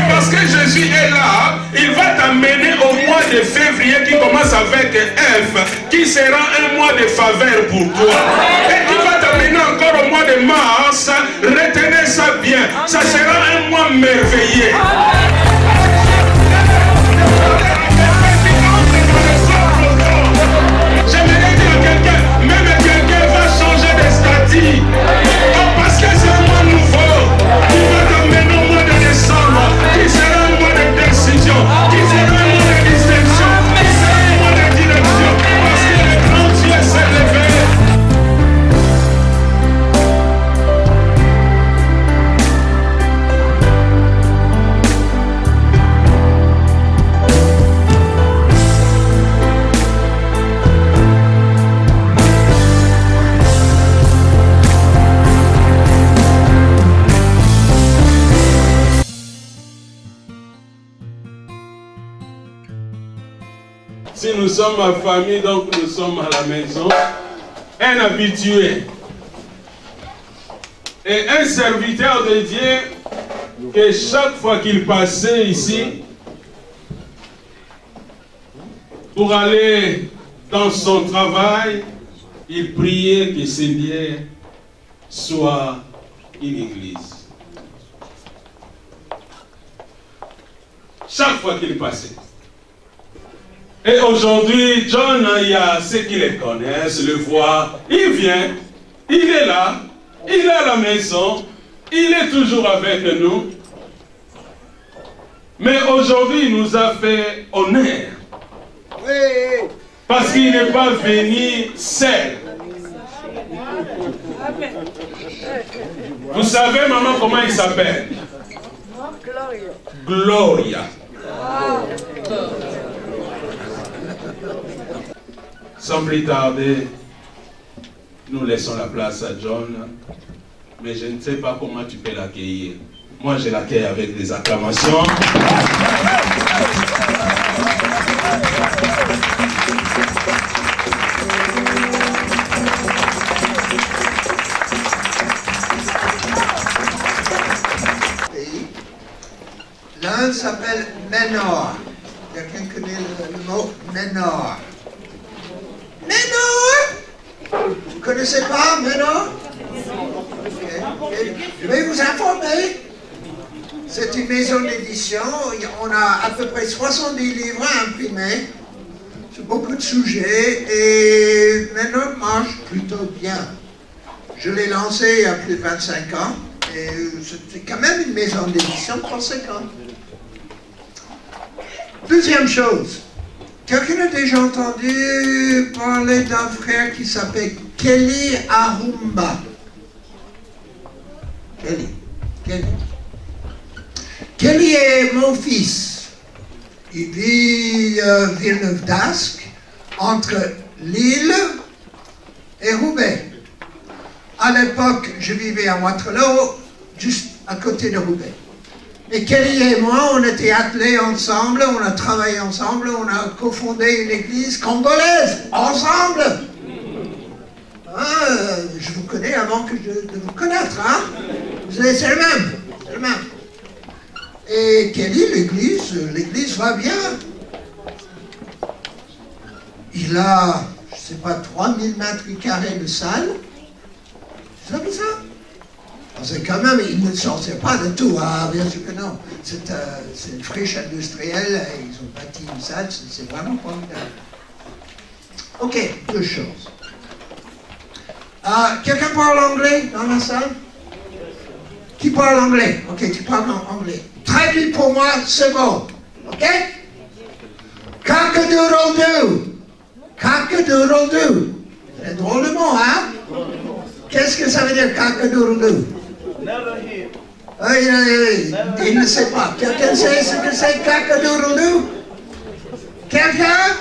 parce que Jésus est là, il va t'amener au mois de février qui commence avec F, qui sera un mois de faveur pour toi. Et qui va t'amener encore au mois de mars. Retenez ça bien, ça sera un mois merveilleux. J'aimerais dire à quelqu'un, même quelqu'un va changer de statut. Parce que c'est un mois nouveau. Il va t'amener au mois de décembre, qui sera un mois de décision, qui sera un mois de distinction, qui sera un mois de direction. Parce que le grand Dieu s'est levé. Si nous sommes en famille, donc nous sommes à la maison, un habitué et un serviteur de Dieu que chaque fois qu'il passait ici pour aller dans son travail, il priait que ce lieu soit une église. Chaque fois qu'il passait. Et aujourd'hui, John, il y a ceux qui le connaissent, le voient, il vient, il est là, il est à la maison, il est toujours avec nous. Mais aujourd'hui, il nous a fait honneur. Parce qu'il n'est pas venu seul. Vous savez, maman, comment il s'appelle? Gloria. Sans plus tarder, nous laissons la place à John, mais je ne sais pas comment tu peux l'accueillir. Moi, je l'accueille avec des acclamations. L'un s'appelle Menor. Quelqu'un connaît le mot Menor? Menor? Vous ne connaissez pas Menor? Okay. Je vais vous informer. C'est une maison d'édition. On a à peu près 70 livres imprimés sur beaucoup de sujets et Menor marche plutôt bien. Je l'ai lancé il y a plus de 25 ans et c'est quand même une maison d'édition conséquente. Deuxième chose, quelqu'un a déjà entendu parler d'un frère qui s'appelle Kelly Arumba? Kelly est mon fils. Il vit Villeneuve d'Ascq, entre Lille et Roubaix. À l'époque, je vivais à Waterloo, juste à côté de Roubaix. Et Kelly et moi, on était attelés ensemble, on a travaillé ensemble, on a cofondé une église congolaise, ensemble. Je vous connais avant que de vous connaître, hein? C'est le même, c'est le même. Et Kelly, l'église va bien. Il a, je ne sais pas, 3000 mètres carrés de salle. Vous savez ça? C'est quand même, ils ne sortent pas de tout, hein, bien sûr que non. C'est une friche industrielle, et ils ont bâti une salle, c'est vraiment formidable. Ok, deux choses. Quelqu'un parle anglais dans la salle? Qui parle anglais? Ok, tu parles anglais. Traduis pour moi ce mot. Ok? Cock-a-doodle-doo. Cock-a-doodle-doo. C'est un drôle de mot, hein? Qu'est-ce que ça veut dire cock-a-doodle-doo? Il ne sait pas. Quelqu'un sait ce que c'est cock-a-doodle-doo? Quelqu'un?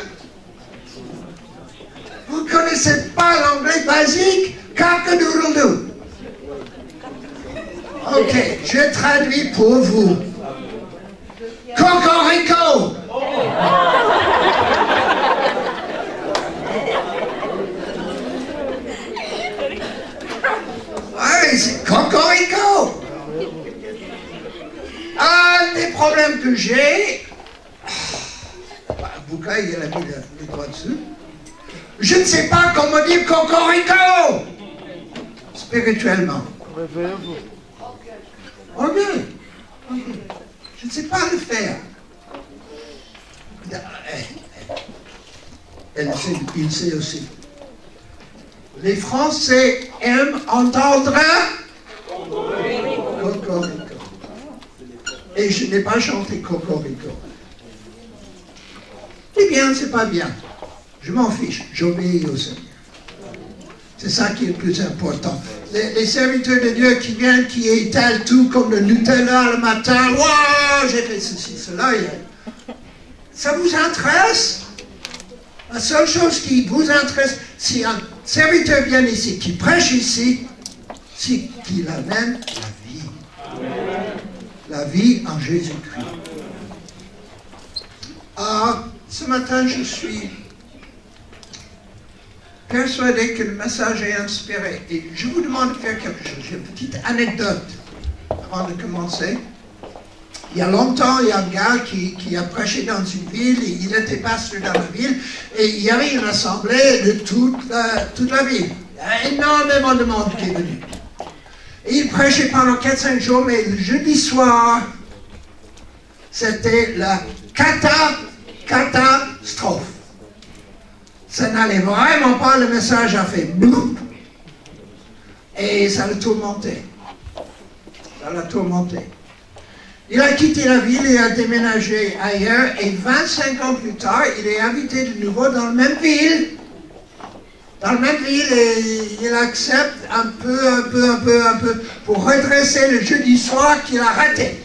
Vous ne connaissez pas l'anglais basique? Cock-a-doodle-doo. Ok, je traduis pour vous. Cocorico. Oui, c'est Cocorico. Un des problème que j'ai, Bouka, il a mis le doigt dessus. Je ne sais pas comment dire cocorico spirituellement. Réveillez-vous. Ok. Je ne sais pas le faire. Il sait aussi. Les Français aiment entendre cocorico. Et je n'ai pas chanté cocorico. C'est bien, c'est pas bien. Je m'en fiche, j'obéis au Seigneur. C'est ça qui est le plus important. Les serviteurs de Dieu qui viennent, qui étalent tout comme le Nutella le matin. Waouh, j'ai fait ceci, cela. Ça vous intéresse? La seule chose qui vous intéresse, si un serviteur vient ici, qui prêche ici, c'est qu'il amène la vie. La vie en Jésus-Christ. Ce matin, je suis persuadé que le message est inspiré. Et je vous demande de faire quelque chose. J'ai une petite anecdote avant de commencer. Il y a longtemps, il y a un gars qui a prêché dans une ville, il était pasteur dans la ville, et il y avait une assemblée de toute la ville. Il y a énormément de monde qui est venu. Et il prêchait pendant 4-5 jours, mais le jeudi soir, c'était la catastrophe. Ça n'allait vraiment pas, le message a fait boum, et ça l'a tourmenté. Ça l'a tourmenté. Il a quitté la ville et a déménagé ailleurs, et 25 ans plus tard, il est invité de nouveau dans la même ville. Dans la même ville, et il accepte un peu, pour redresser le jeudi soir qu'il a raté.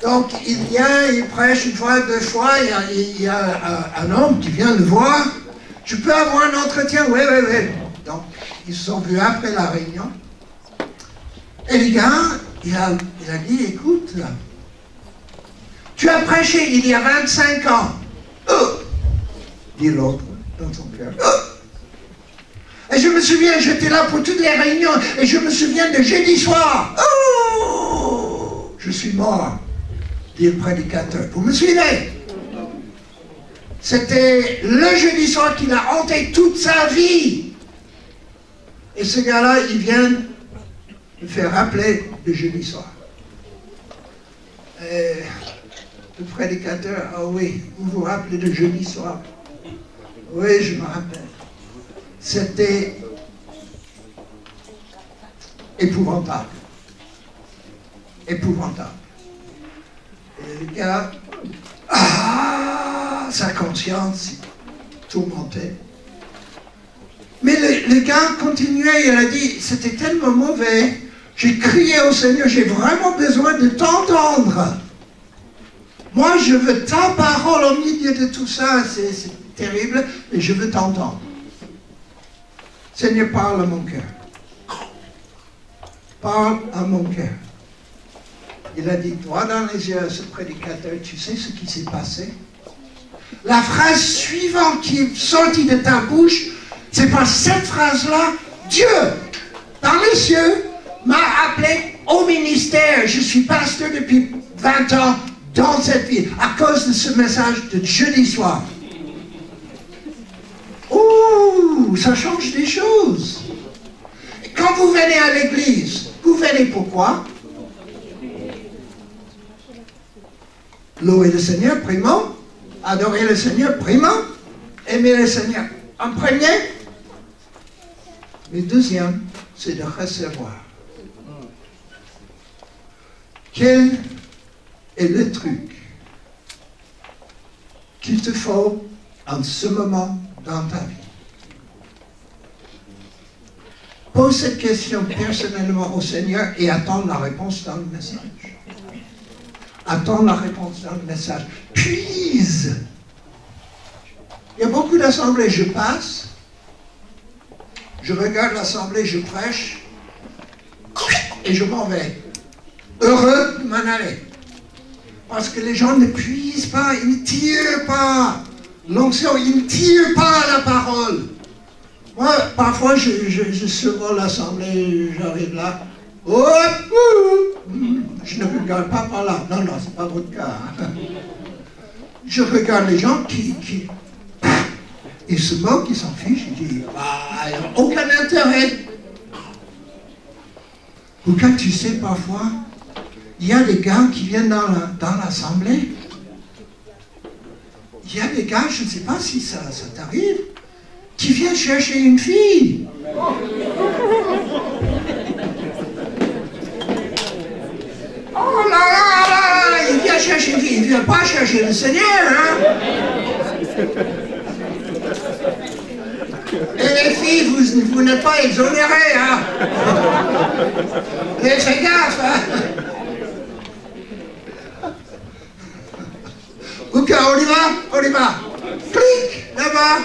Donc, il vient, il prêche une fois, 2 fois, il y a un homme qui vient le voir. Je peux avoir un entretien? Oui. Donc, ils se sont vus après la réunion. Et le gars, il a dit, écoute, tu as prêché il y a 25 ans. Dit l'autre, dans son cœur. Et je me souviens, j'étais là pour toutes les réunions, et je me souviens de jeudi soir. Je suis mort, dit le prédicateur. Vous me suivez? C'était le jeudi soir qu'il a hanté toute sa vie. Et ce gars-là, il vient me faire rappeler le jeudi soir. Et le prédicateur, ah oui, vous vous rappelez de jeudi soir? Oui, je me rappelle. C'était épouvantable. Épouvantable. Et le gars, sa conscience tourmentée. Mais le gars continuait, il a dit, c'était tellement mauvais, j'ai crié au Seigneur, j'ai vraiment besoin de t'entendre. Moi, je veux ta parole au milieu de tout ça, c'est terrible, et je veux t'entendre. Seigneur, parle à mon cœur. Parle à mon cœur. Il a dit, droit dans les yeux à ce prédicateur, tu sais ce qui s'est passé? La phrase suivante qui est sortie de ta bouche, c'est pas cette phrase-là. Dieu, dans les cieux, m'a appelé au ministère. Je suis pasteur depuis 20 ans dans cette ville, à cause de ce message de jeudi soir. Ouh, ça change des choses. Et quand vous venez à l'église, vous venez pourquoi? Louer le Seigneur, primo. Adorer le Seigneur, primo. Aimer le Seigneur, en premier. Mais deuxième, c'est de recevoir. Quel est le truc qu'il te faut en ce moment dans ta vie? Pose cette question personnellement au Seigneur et attends la réponse dans le message. Attends la réponse dans le message. Puise. Il y a beaucoup d'assemblées, je passe, je regarde l'assemblée, je prêche, et je m'en vais. Heureux de m'en aller. Parce que les gens ne puisent pas, ils ne tirent pas l'onction, ils ne tirent pas la parole. Moi, parfois, je survole l'assemblée, j'arrive là. je ne regarde pas par là. Non, non, c'est pas votre cas. Hein. Je regarde les gens qui ils se moquent, ils s'en fichent, ils disent, bah, ils n'ont aucun intérêt. Ou quand tu sais, parfois, il y a des gars qui viennent dans l'assemblée. Il y a des gars, je ne sais pas si ça t'arrive, qui viennent chercher une fille. Oh là là là, il vient chercher une fille, il ne vient pas chercher le Seigneur, hein. Et les filles, vous n'êtes pas exonérées, hein. Mais faites gaffe, hein. Ok, on y va, on y va. Clic, là-bas.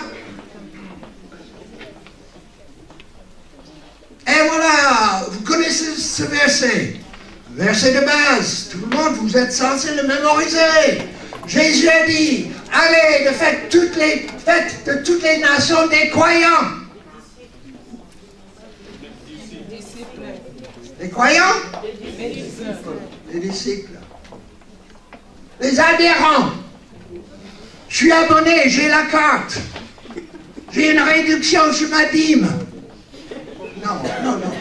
Et voilà, vous connaissez ce verset. Verset de base. Tout le monde, vous êtes censé le mémoriser. Jésus a dit, allez, faites de toutes les nations des croyants. Les croyants? Les disciples. Les adhérents. Je suis abonné, j'ai la carte. J'ai une réduction sur ma dîme. Non, non, non.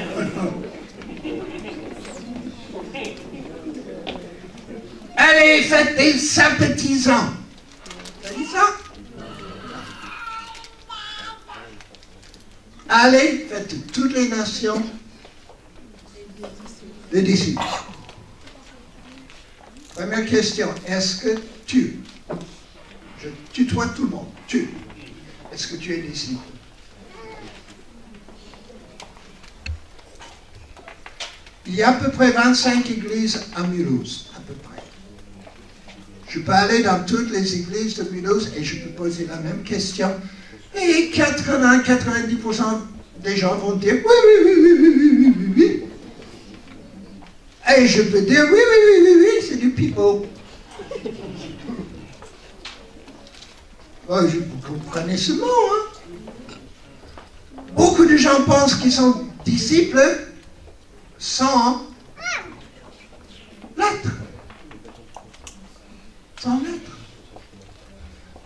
Allez, faites des sympathisants. T'as dit ça? Allez, faites de toutes les nations des disciples. Première question, est-ce que je tutoie tout le monde, est-ce que tu es disciple? Il y a à peu près 25 églises à Mulhouse, à peu près. Je peux aller dans toutes les églises de Mulhouse et je peux poser la même question. Et 80-90% des gens vont dire oui, oui, oui, oui, oui, oui, oui, oui. Et je peux dire oui, oui, oui, oui, oui, c'est du pipeau. Oh, vous comprenez ce mot, hein? Beaucoup de gens pensent qu'ils sont disciples sans l'être. Sans l'être.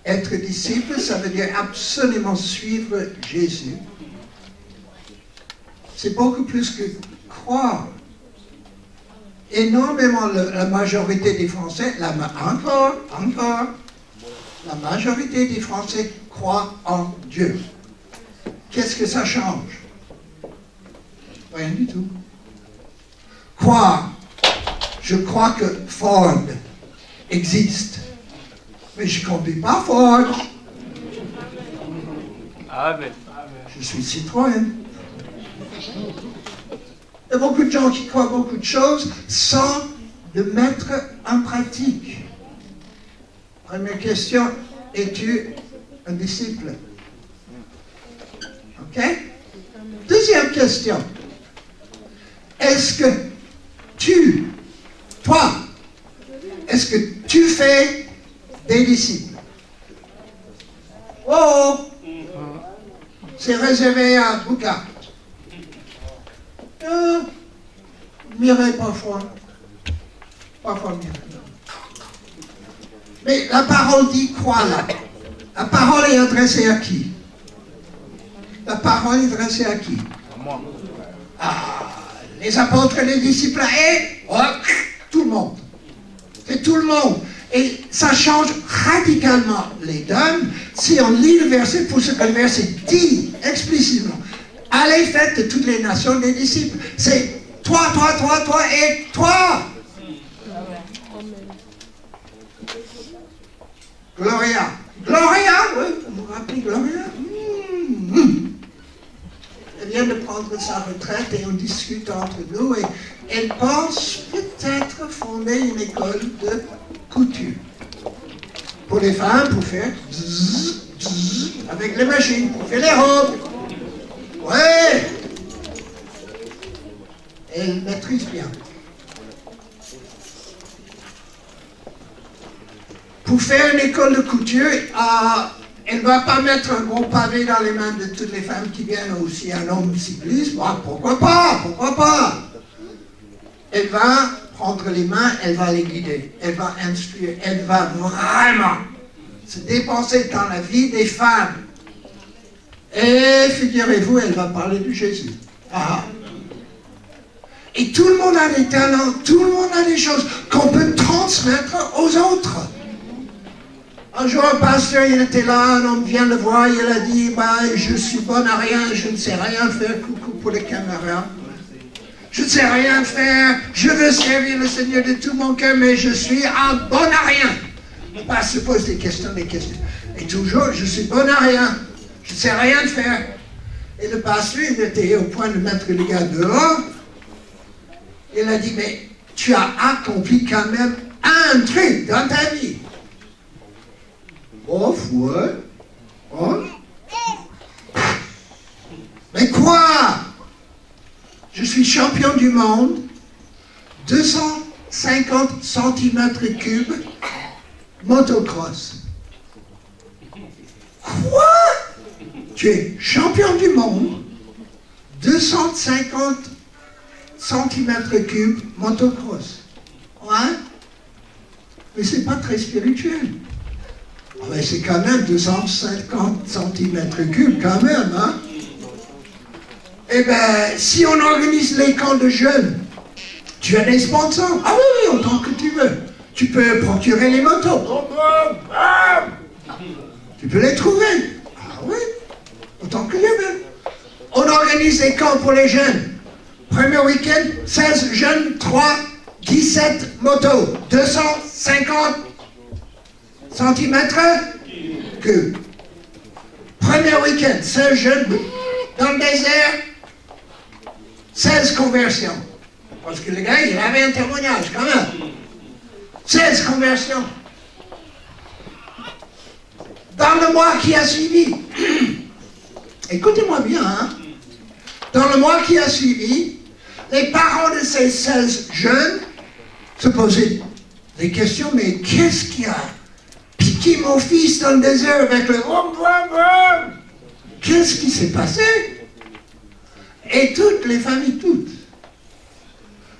Être disciple, ça veut dire absolument suivre Jésus. C'est beaucoup plus que croire. Énormément, la majorité des Français, encore, la majorité des Français croient en Dieu. Qu'est-ce que ça change? Rien du tout. Croire. Je crois que Ford existe. Mais je ne conduis pas Ford. Amen. Je suis Citroën. Il y a beaucoup de gens qui croient beaucoup de choses sans le mettre en pratique. Première question, es-tu un disciple? Ok? Deuxième question. Est-ce que est-ce que tu fais des disciples? Oh! C'est réservé à Bouka. Mireille parfois. Parfois Mireille. Mais la parole dit quoi là? La parole est adressée à qui? La parole est adressée à qui? Ah, les apôtres et les disciples et tout le monde. C'est tout le monde. Et ça change radicalement les donnes si on lit le verset pour ce que le verset dit explicitement. Allez, faites de toutes les nations des disciples. C'est toi et toi. Gloria. Gloria, oui, vous vous rappelez Gloria? Elle vient de prendre sa retraite et on discute entre nous et elle pense peut-être fonder une école de couture. Pour les femmes, pour faire avec les machines, pour faire les robes. Ouais. Elle maîtrise bien. Pour faire une école de couture, elle ne va pas mettre un gros pavé dans les mains de toutes les femmes qui viennent, ou si un homme cycliste, pourquoi pas? Elle va prendre les mains, elle va les guider, elle va instruire, elle va vraiment se dépenser dans la vie des femmes. Et figurez-vous, elle va parler de Jésus. Ah. Et tout le monde a des talents, tout le monde a des choses qu'on peut transmettre aux autres. Un jour, un pasteur, il était là, un homme vient le voir, il a dit, bah, je suis bon à rien, je ne sais rien faire, coucou pour les caméras. Je ne sais rien faire, je veux servir le Seigneur de tout mon cœur, mais je suis un bon à rien. Le pasteur se pose des questions. Et toujours, je suis bon à rien, je ne sais rien faire. Et le pasteur, il était au point de mettre le gars dehors. Il a dit, mais tu as accompli quand même un truc dans ta vie. Oh, ouais. Oh. Mais quoi? Je suis champion du monde, 250 cm3, motocross. Quoi? Tu es champion du monde, 250 cm3, motocross. Ouais? Mais c'est pas très spirituel. Mais c'est quand même 250 cm3 quand même, hein? Eh bien, si on organise les camps de jeunes, tu as des sponsors. Ah oui, autant que tu veux. Tu peux procurer les motos. Tu peux les trouver. Ah oui, autant que tu veux. On organise des camps pour les jeunes. Premier week-end, 16 jeunes, 3, 17 motos, 250 cm3. Premier week-end, 16 jeunes dans le désert, 16 conversions. Parce que le gars, il avait un témoignage quand même. 16 conversions. Dans le mois qui a suivi, écoutez-moi bien, hein? Dans le mois qui a suivi, les parents de ces 16 jeunes se posaient des questions, mais qu'est-ce qui a piqué mon fils dans le désert avec le... Qu'est-ce qui s'est passé? Et toutes les familles, toutes,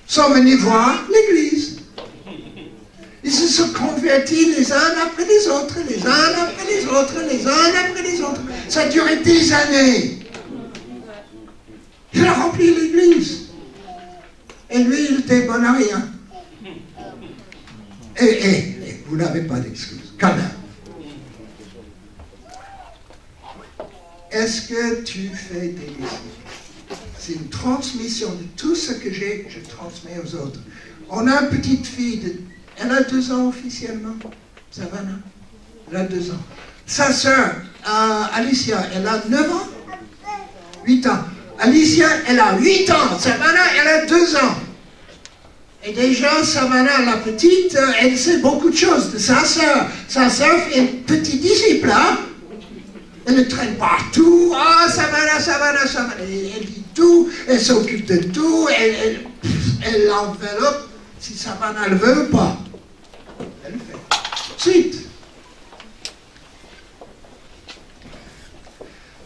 sont venues voir l'église. Ils se sont convertis les uns après les autres, les uns après les autres, les uns après les autres. Ça a duré des années. Il a rempli l'église. Et lui, il était bon à rien. Et vous n'avez pas d'excuse, quand même. Est-ce que tu fais des disciples? C'est une transmission de tout ce que j'ai, je transmets aux autres. On a une petite fille, elle a 2 ans officiellement, Savannah. Elle a 2 ans. Sa sœur, Alicia, elle a 9 ans, 8 ans. Alicia, elle a 8 ans. Savannah, elle a 2 ans. Et déjà, Savannah, la petite, elle sait beaucoup de choses de sa sœur. Sa sœur est une petite disciple, hein? Elle le traîne partout. Ah, Savannah, Savannah, Savannah. Elle dit tout, elle s'occupe de tout, elle l'enveloppe si Savannah le veut ou pas. Elle le fait. Ensuite,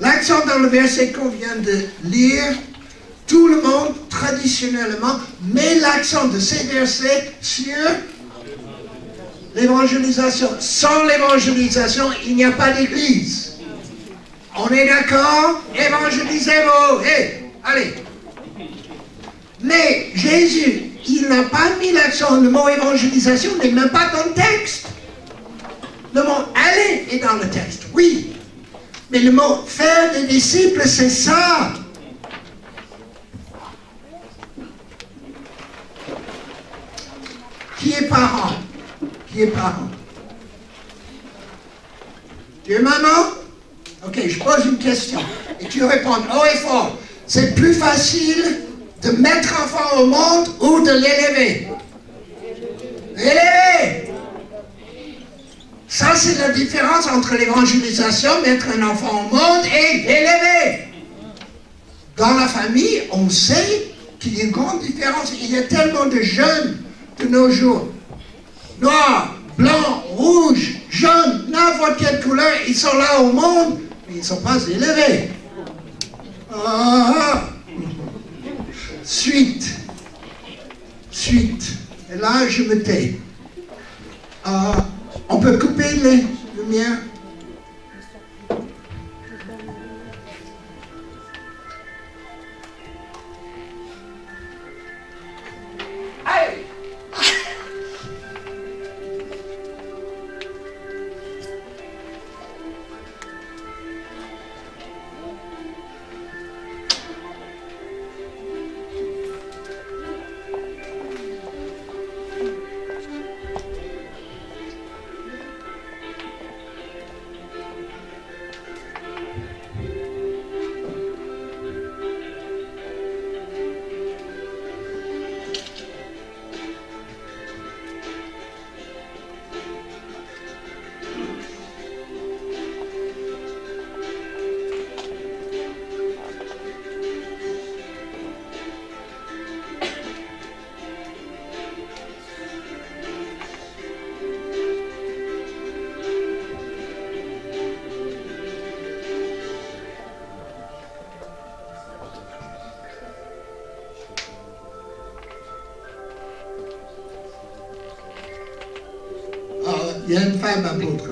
l'accent dans le verset qu'on vient de lire, tout le monde, traditionnellement, met l'accent de ces versets sur l'évangélisation. Sans l'évangélisation, il n'y a pas d'église. On est d'accord? Évangélisez-vous. Hey, allez. Mais Jésus, il n'a pas mis l'accent. Le mot évangélisation n'est même pas dans le texte. Le mot aller est dans le texte, oui. Mais le mot faire des disciples, c'est ça. Qui est parent? Qui est parent? Tu es maman? Ok, je pose une question. Et tu réponds haut et fort. C'est plus facile de mettre un enfant au monde ou de l'élever? L'élever! Ça, c'est la différence entre l'évangélisation, mettre un enfant au monde, et l'élever. Dans la famille, on sait qu'il y a une grande différence. Il y a tellement de jeunes de nos jours. Noirs, blancs, rouges, jaunes, n'importe quelle couleur, ils sont là au monde, mais ils ne sont pas élevés. Suite. Et là, je me tais. On peut couper les lumières. Il y a une femme apôtre.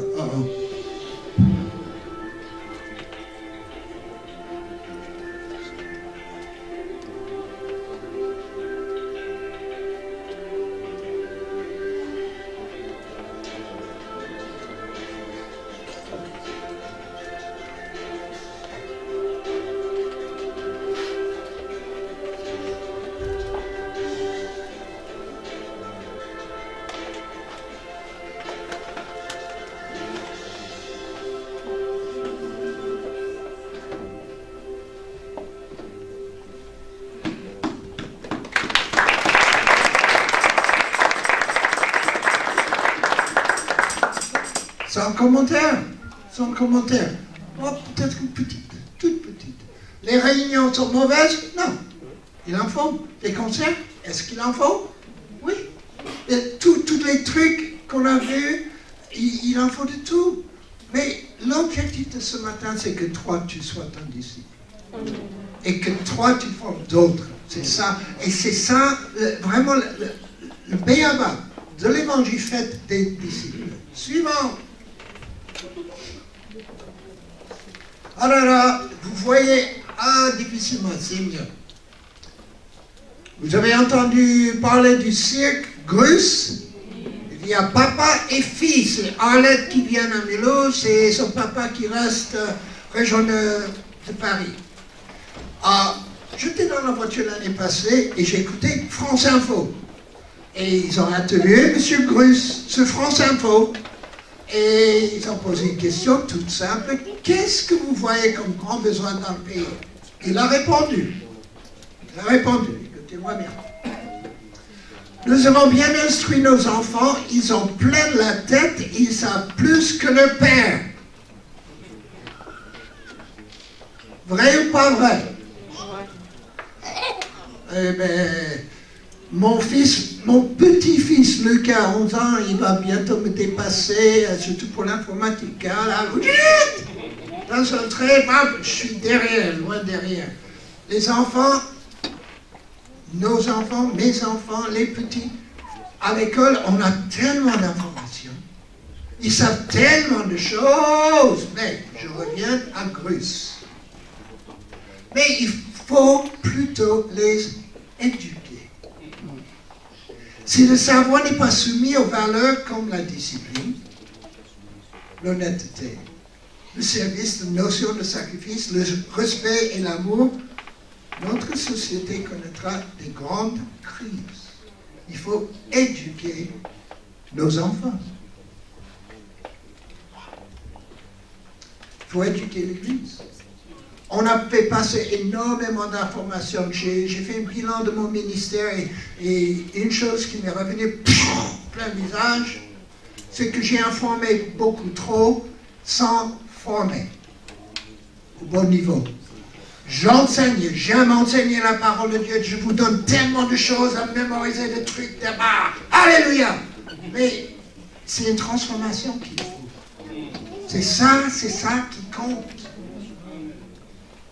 Sans commentaire, sans commentaire. Oh, peut-être une petite, toute petite. Les réunions sont mauvaises? Non. Il en faut. Les concerts? Est-ce qu'il en faut? Oui. Tous les trucs qu'on a vus, il en faut de tout. Mais l'objectif de ce matin, c'est que toi, tu sois un disciple. Et que toi, tu formes d'autres. C'est ça. Et c'est ça, vraiment, le béaba de l'évangile fait des disciples. Suivant. Alors là, vous voyez, difficilement, c'est mieux. Vous avez entendu parler du cirque Grus? Il y a papa et fils. C'est Arlette qui vient à Mulhouse, c'est son papa qui reste région de Paris. J'étais dans la voiture l'année passée et j'ai écouté France Info. Et ils ont interviewé M. Grus sur France Info. Et ils ont posé une question toute simple. Qu'est-ce que vous voyez comme grand besoin dans le pays? Il a répondu. Écoutez-moi bien. Nous avons bien instruit nos enfants, ils ont plein la tête, ils savent plus que leur père. Vrai ou pas vrai? Eh bien, mon petit-fils Lucas, 11 ans, il va bientôt me dépasser, surtout pour l'informatique. Là, dans un trait, je suis derrière, loin derrière. Les enfants, nos enfants, mes enfants, les petits, à l'école, on a tellement d'informations. Ils savent tellement de choses. Mais je reviens à Grus. Mais il faut plutôt les éduquer. Si le savoir n'est pas soumis aux valeurs comme la discipline, l'honnêteté, le service, la notion de sacrifice, le respect et l'amour, notre société connaîtra des grandes crises. Il faut éduquer nos enfants. Il faut éduquer l'Église. On a fait passer énormément d'informations. J'ai fait un bilan de mon ministère et une chose qui m'est revenue plein visage, c'est que j'ai informé beaucoup trop sans former au bon niveau. J'enseigne, j'aime enseigner la parole de Dieu. Je vous donne tellement de choses à mémoriser, des trucs là-bas. Alléluia! Mais c'est une transformation qu'il faut. C'est ça qui compte.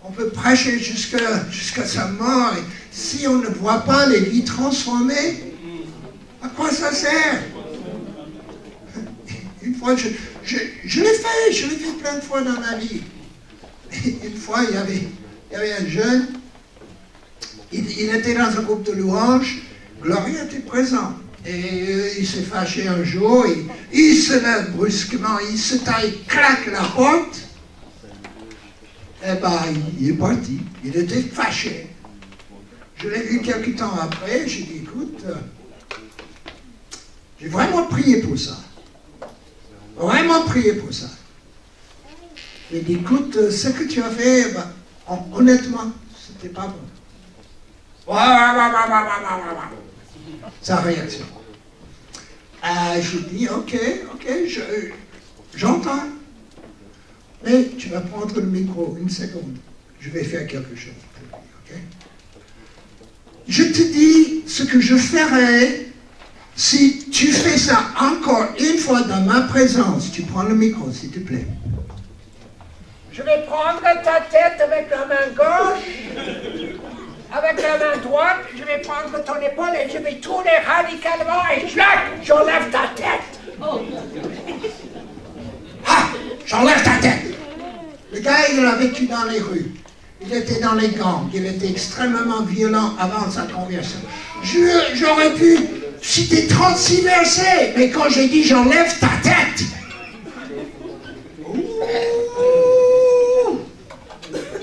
On peut prêcher jusqu'à sa mort. Et si on ne voit pas les vies transformées, À quoi ça sert? Une fois, je l'ai fait plein de fois dans ma vie. Une fois, il y avait un jeune, il était dans un groupe de louanges, Gloria était présent. Et il s'est fâché un jour, il se lève brusquement, il se taille, claque la porte. Eh bien, il est parti. Il était fâché. Je l'ai vu quelques temps après, j'ai dit, écoute, j'ai vraiment prié pour ça. Vraiment prié pour ça. J'ai dit, écoute, ce que tu as fait, ben, honnêtement, c'était pas bon. Sa réaction. Je dis, ok, j'entends. Mais tu vas prendre le micro, une seconde. Je vais faire quelque chose pour lui, ok? Je te dis ce que je ferai si tu fais ça encore une fois dans ma présence. Tu prends le micro, s'il te plaît. Je vais prendre ta tête avec la main gauche. Avec la main droite, je vais prendre ton épaule et je vais tourner radicalement et j'enlève ta tête. Ah, j'enlève ta tête. Le gars, il a vécu dans les rues. Il était dans les gangs. Il était extrêmement violent avant sa conversion. J'aurais pu citer 36 versets, mais quand j'ai dit j'enlève ta tête,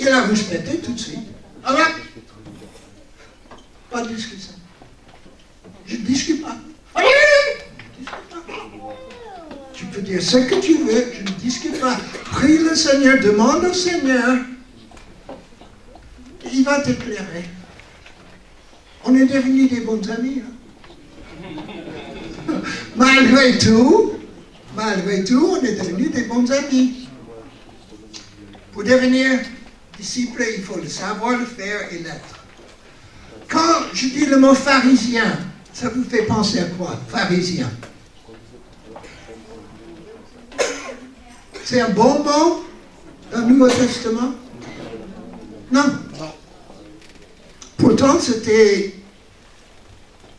il a respecté tout de suite. Ah ouais? Pas de discussion. Je ne discute pas. Tu peux dire ce que tu veux, je ne discute pas. Prie le Seigneur, demande au Seigneur. Il va t'éclairer. On est devenus des bons amis. Hein? Malgré tout, on est devenus des bons amis. Pour devenir disciple, il faut le savoir, le faire et l'être. Quand je dis le mot pharisien, ça vous fait penser à quoi? Pharisien. C'est un bon mot dans le Nouveau Testament? Non. Pourtant, c'était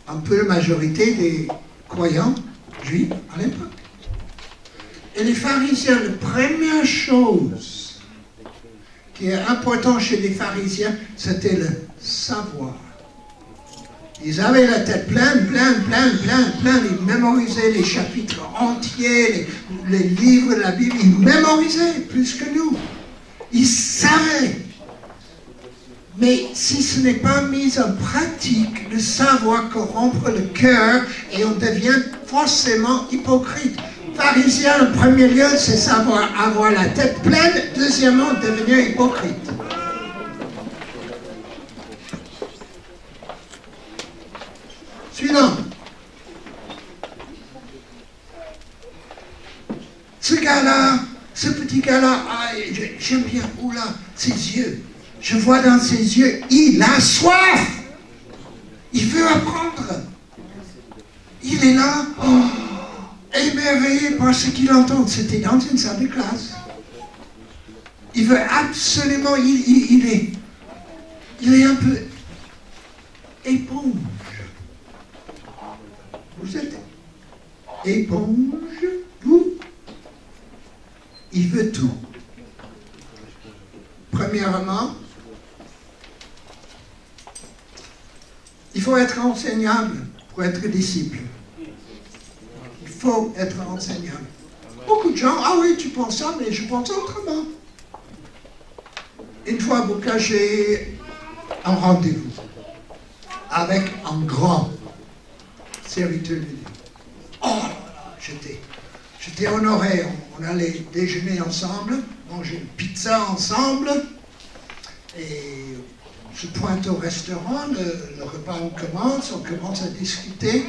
un peu la majorité des croyants juifs à l'époque. Et les pharisiens, la première chose qui est importante chez les pharisiens, c'était le savoir. Ils avaient la tête pleine, ils mémorisaient les chapitres entiers, les livres de la Bible, ils mémorisaient plus que nous. Ils savaient. Mais si ce n'est pas mis en pratique, le savoir corrompre le cœur et on devient forcément hypocrite. Pharisien, en premier lieu, c'est savoir avoir la tête pleine, deuxièmement, devenir hypocrite. Suivant. Ce gars-là, ce petit gars-là, ah, j'aime bien, oula, ses yeux. Je vois dans ses yeux, il a soif. Il veut apprendre. Il est là, émerveillé par ce qu'il entend. C'était dans une salle de classe. Il veut absolument, il est un peu éponge. Vous êtes éponge, vous? Il veut tout. Premièrement, il faut être enseignable pour être disciple. Il faut être enseignable. Beaucoup de gens, ah oui, tu penses ça, mais je pense autrement. Une fois, Bouka, j'ai un rendez-vous avec un grand serviteur de Dieu. Oh là là, j'étais honoré. On allait déjeuner ensemble, manger une pizza ensemble, et je pointe au restaurant, le repas on commence à discuter,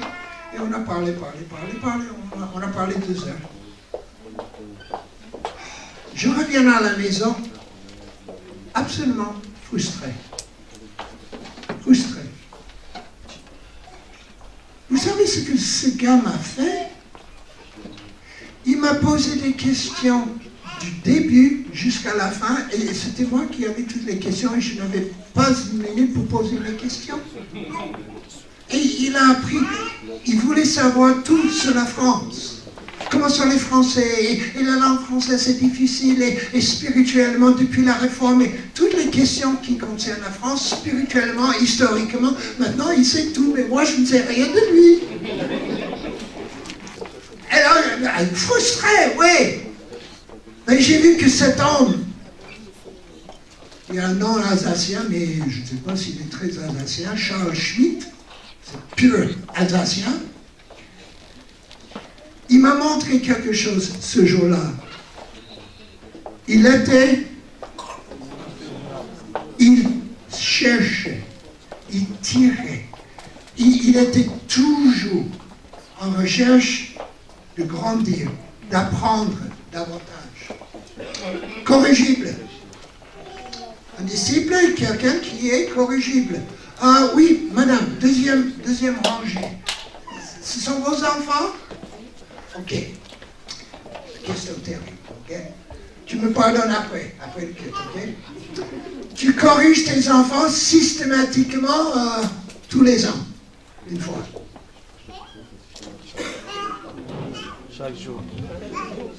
et on a parlé, on a parlé 2 heures. Je reviens à la maison, absolument frustré. Vous savez ce que ce gars m'a fait? Il m'a posé des questions du début jusqu'à la fin, et c'était moi qui avais toutes les questions, et je n'avais pas une minute pour poser mes questions. Et il a appris il voulait savoir tout sur la France. Comment sont les Français, et la langue française c'est difficile, et spirituellement depuis la Réforme, et toutes les questions qui concernent la France, spirituellement, historiquement, maintenant il sait tout, mais moi je ne sais rien de lui. Alors, frustré, oui. Mais j'ai vu que cet homme, il y a un nom alsacien, mais je ne sais pas s'il est très alsacien, Charles Schmitt, c'est pur alsacien. Il m'a montré quelque chose ce jour-là. Il cherchait, il tirait, il était toujours en recherche de grandir, d'apprendre davantage. Corrigible. Un disciple est quelqu'un qui est corrigible. Ah oui, madame, deuxième rangée. Ce sont vos enfants? Ok. Question terrible, ok? Tu me pardonnes après le culte, ok? Tu corriges tes enfants systématiquement tous les ans, une fois. Chaque jour.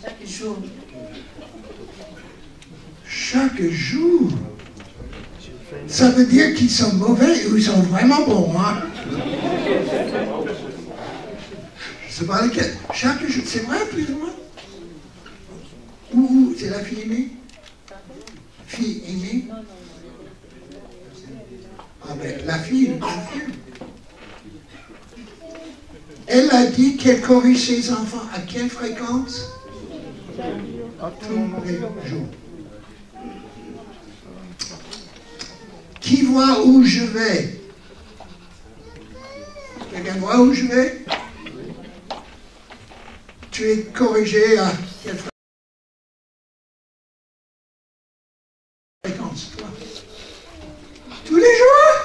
Chaque jour. Chaque jour. Ça veut dire qu'ils sont mauvais ou ils sont vraiment bons, hein? Je sais pas lequel. Chaque jour, c'est vrai, plus ou moins? Ou c'est la fille aimée? Fille aimée? Ah ben, la fille, le confirme. Elle a dit qu'elle corrige ses enfants à quelle fréquence? Tous les jours. Qui voit où je vais? Quelqu'un voit où je vais? Tu es corrigé à quelle fréquence, toi? Tous les jours?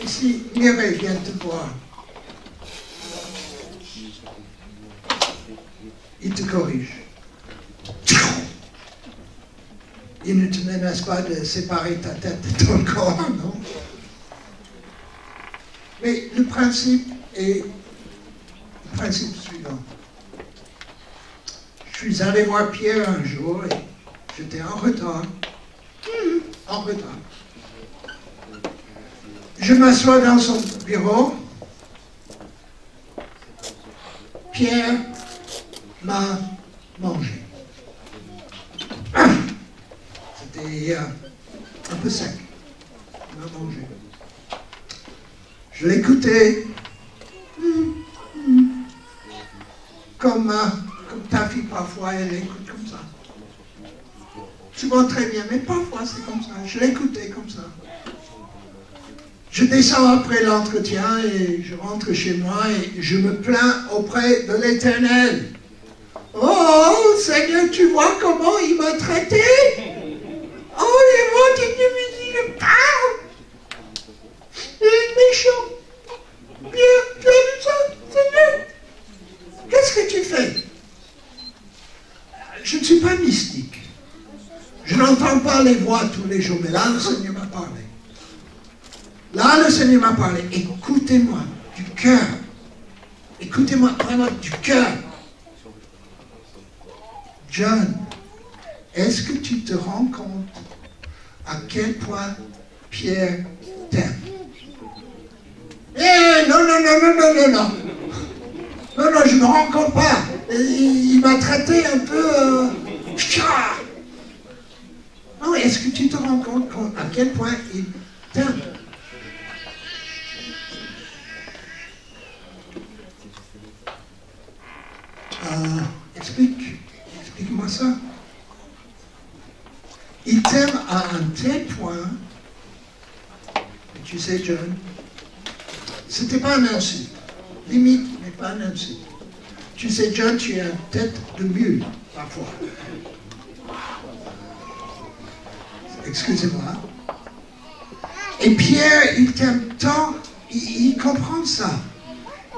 Ici, Mireille vient te voir. Il te corrige. Il ne te menace pas de séparer ta tête de ton corps, non? Mais le principe est le principe suivant. Je suis allé voir Pierre un jour et j'étais en retard. En retard. Je m'assois dans son bureau. Pierre m'a mangé. C'était un peu sec. Il m'a mangé. Je l'écoutais. Comme ta fille, parfois, elle écoute comme ça. Souvent très bien, mais parfois c'est comme ça. Je l'écoutais comme ça. Je descends après l'entretien et je rentre chez moi et je me plains auprès de l'Éternel. Oh, Seigneur, tu vois comment il m'a traité? Oh, il m'a dit, il parle. Il est méchant. Bien, tu as vu ça, Seigneur? Qu'est-ce que tu fais? Je ne suis pas mystique. Je n'entends pas les voix tous les jours, mais là, le Seigneur m'a parlé. Là, le Seigneur m'a parlé. Écoutez-moi du cœur. Écoutez-moi vraiment du cœur. John, est-ce que tu te rends compte à quel point Pierre t'aime? Eh, non. Non, je ne me rends compte pas. Il m'a traité un peu... Non, est-ce que tu te rends compte à quel point il t'aime? Explique-moi ça. Il t'aime à un tel point, et tu sais, John, c'était pas un insulte, limite, mais pas un insulte. Tu sais, John, tu as une tête de mule, parfois. Excusez-moi. Et Pierre, il t'aime tant, il comprend ça.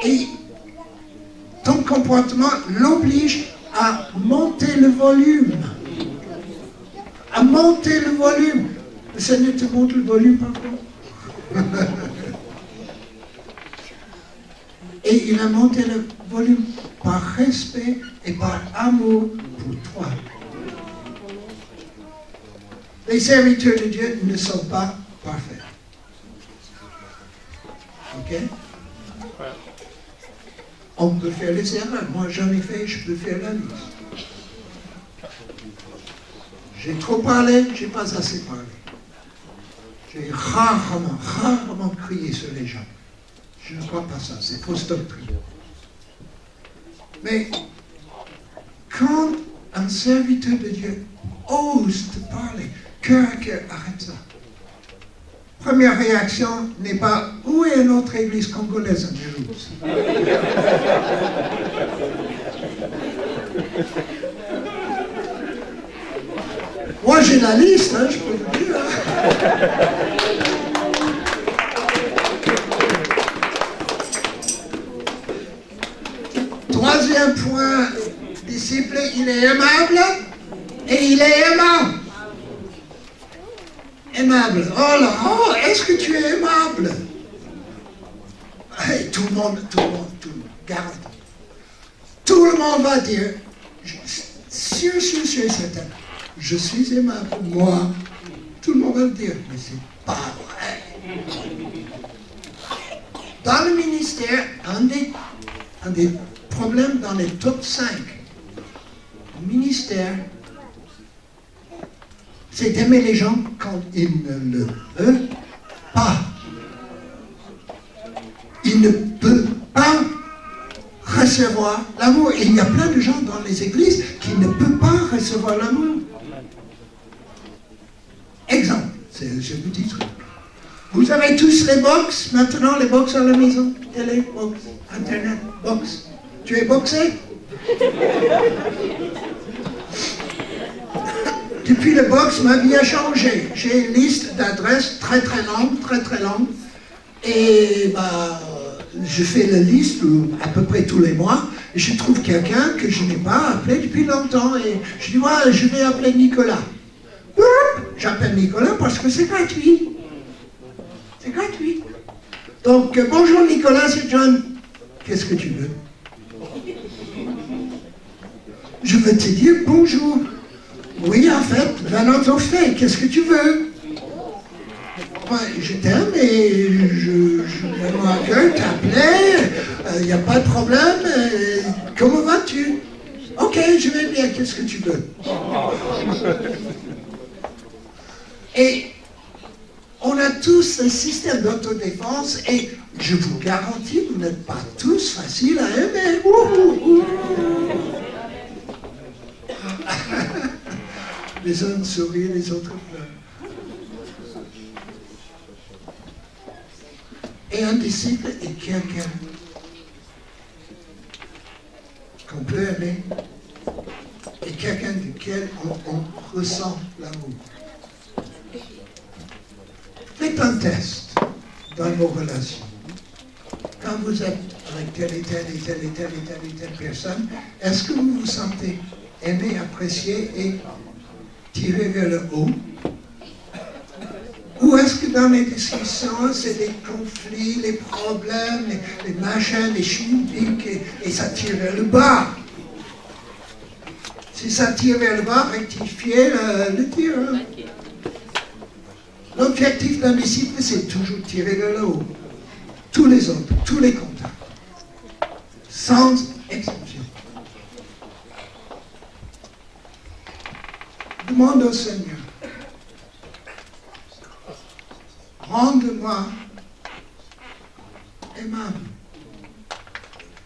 Et ton comportement l'oblige à monter le volume. À monter le volume. Le Seigneur te montre le volume, pardon. Et il a monté le volume par respect et par amour pour toi. Les serviteurs de Dieu ne sont pas parfaits. Ok? On peut faire les erreurs. Moi, j'en ai fait, je peux faire la liste. J'ai trop parlé, j'ai pas assez parlé. J'ai rarement crié sur les gens. Je ne crois pas ça, c'est fausse doctrine. Mais quand un serviteur de Dieu ose te parler, cœur à cœur, arrête ça. Première réaction n'est pas « Où est notre église congolaise en Jérusalem ?» Moi j'ai la liste, hein, je peux vous dire. Troisième point, disciple, il est aimable et il est aimant. Aimable. Oh là, oh, est-ce que tu es aimable? Hey, tout le monde, garde. Tout le monde va dire, sûr, certain, je suis aimable, moi. Tout le monde va le dire, mais c'est pas vrai. Dans le ministère, un des problèmes dans les top 5 au ministère, c'est d'aimer les gens quand ils ne le veulent pas. Ils ne peuvent pas recevoir l'amour. Et il y a plein de gens dans les églises qui ne peuvent pas recevoir l'amour. Exemple, je vous dis truc. Vous avez tous les box, maintenant les box à la maison, télé, box, internet, box. Tu es boxé? Depuis le box, ma vie a changé. J'ai une liste d'adresses très longue. Et je fais la liste à peu près tous les mois. Et je trouve quelqu'un que je n'ai pas appelé depuis longtemps. Et je dis, ouais, je vais appeler Nicolas. J'appelle Nicolas parce que c'est gratuit. C'est gratuit. Donc, bonjour Nicolas, c'est John. Qu'est-ce que tu veux? Je veux te dire bonjour. Oui, en fait, d'un autre fait, qu'est-ce que tu veux? Ouais, je t'aime et je t'appelais, il n'y a pas de problème, comment vas-tu? Ok, je vais bien, qu'est-ce que tu veux? Et on a tous un système d'autodéfense et je vous garantis, vous n'êtes pas tous faciles à aimer. Les uns sourient, les autres pleurent. Et un disciple est quelqu'un qu'on peut aimer et quelqu'un duquel on ressent l'amour. Faites un test dans vos relations. Quand vous êtes avec telle et telle personne, est-ce que vous vous sentez aimé, apprécié et tiré vers le haut? Ou est-ce que dans les discussions, c'est des conflits, les problèmes, les machins, les schmoupiques, et ça tire vers le bas? Si ça tire vers le bas, rectifiez le tir. Hein? L'objectif d'un disciple, c'est toujours tirer vers le haut. Tous les autres, tous les contacts. Sans exception. Demande au Seigneur. Rende-moi aimable.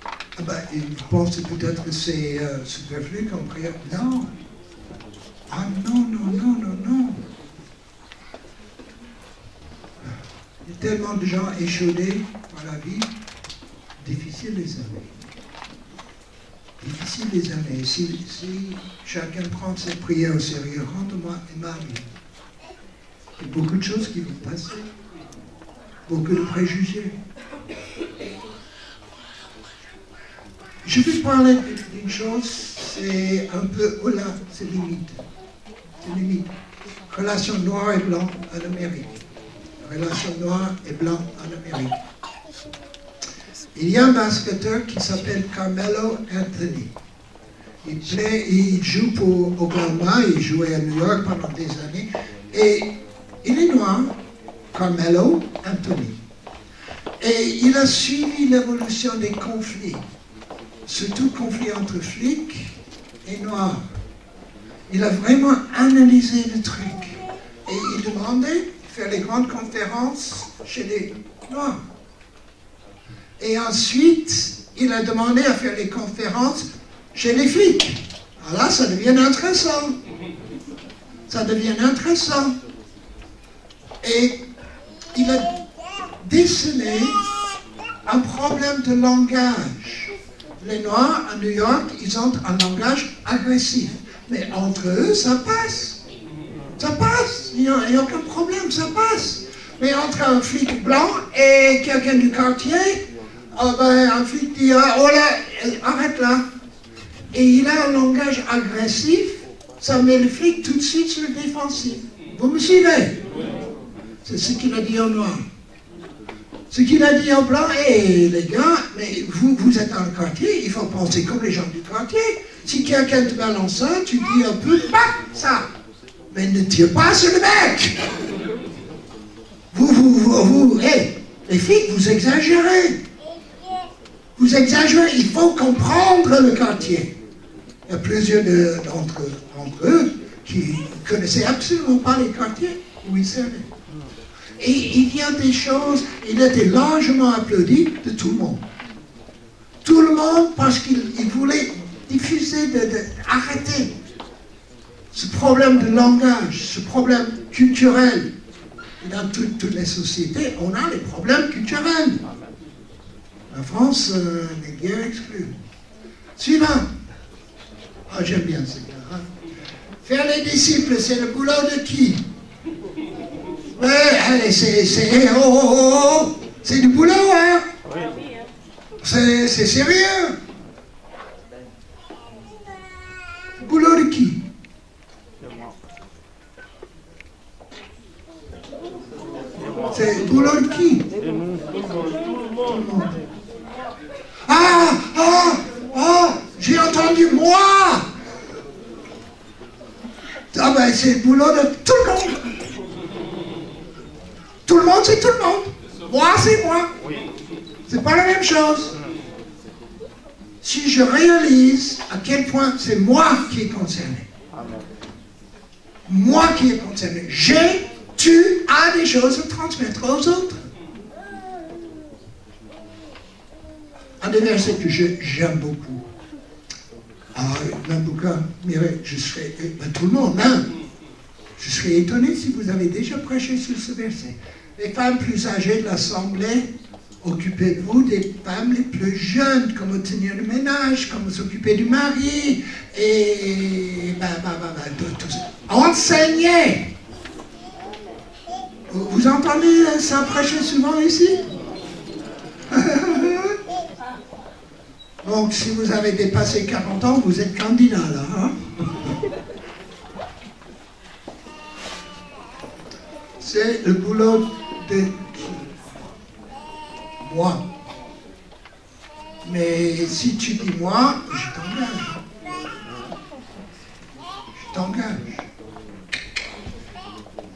Ah ben, vous pensez peut-être que c'est superflu comme prière. Non. Ah non. Il y a tellement de gens échaudés par la vie, difficile les aimer. Difficile les aimer. Si chacun prend ses prières au sérieux, rende-moi aimable. Il y a beaucoup de choses qui vont passer. Beaucoup de préjugés. Je vais parler d'une chose, c'est un peu, oh là, c'est limite. C'est limite. relation noir et blanc en Amérique. Relation noir et blanc en Amérique. Il y a un basketteur qui s'appelle Carmelo Anthony. Il joue pour Oklahoma, il jouait à New York pendant des années. Et il est noir, Carmelo Anthony. Et il a suivi l'évolution des conflits, surtout conflits entre flics et noirs. Il a vraiment analysé le truc. Et il demandait de faire les grandes conférences chez les noirs. Et ensuite, il a demandé à faire les conférences chez les flics. Alors là, ça devient intéressant. Ça devient intéressant. Et il a décelé un problème de langage. Les Noirs à New York, ils ont un langage agressif. Mais entre eux, ça passe. Ça passe. Il n'y a aucun problème, ça passe. Mais entre un flic blanc et quelqu'un du quartier, un flic dit, oh là, arrête là. Et il a un langage agressif, ça met le flic tout de suite sur le défensif. Vous me suivez? C'est ce qu'il a dit au noir. Ce qu'il a dit au blanc, hé les gars, mais vous êtes dans le quartier, il faut penser comme les gens du quartier. Si quelqu'un te balance ça, tu dis un peu, bah, ça. Mais ne tire pas sur le mec. Les flics, vous exagérez. Vous exagérez, il faut comprendre le quartier. Il y a plusieurs d'entre eux qui ne connaissaient absolument pas les quartiers où ils servaient. Et il y a des choses, il a été largement applaudi de tout le monde. Tout le monde, parce qu'il voulait diffuser, arrêter ce problème de langage, ce problème culturel. Et dans toutes les sociétés, on a les problèmes culturels. La France n'est guère exclue. Suivant. Ah, j'aime bien ce gars. Hein? Faire les disciples, c'est le boulot de qui? Ouais, allez, c'est du boulot, hein? C'est sérieux. Le boulot de qui? C'est le boulot de qui? J'ai entendu moi. Ah ben c'est le boulot de tout le monde. Tout le monde, c'est tout le monde. Moi, c'est moi. C'est pas la même chose. Si je réalise à quel point c'est moi qui est concerné. Moi qui est concerné. Tu as des choses à transmettre aux autres. Un des versets que j'aime beaucoup. Mireille, tout le monde, hein? Je serais étonné si vous avez déjà prêché sur ce verset. Les femmes plus âgées de l'Assemblée, occupez-vous des femmes les plus jeunes, comment tenir le ménage, comment s'occuper du mari, et tout ça. Enseignez! Vous entendez ça prêcher souvent ici? Donc, si vous avez dépassé 40 ans, vous êtes candidat, là. Hein? C'est le boulot de qui? Moi. Mais si tu dis moi, je t'engage. Je t'engage.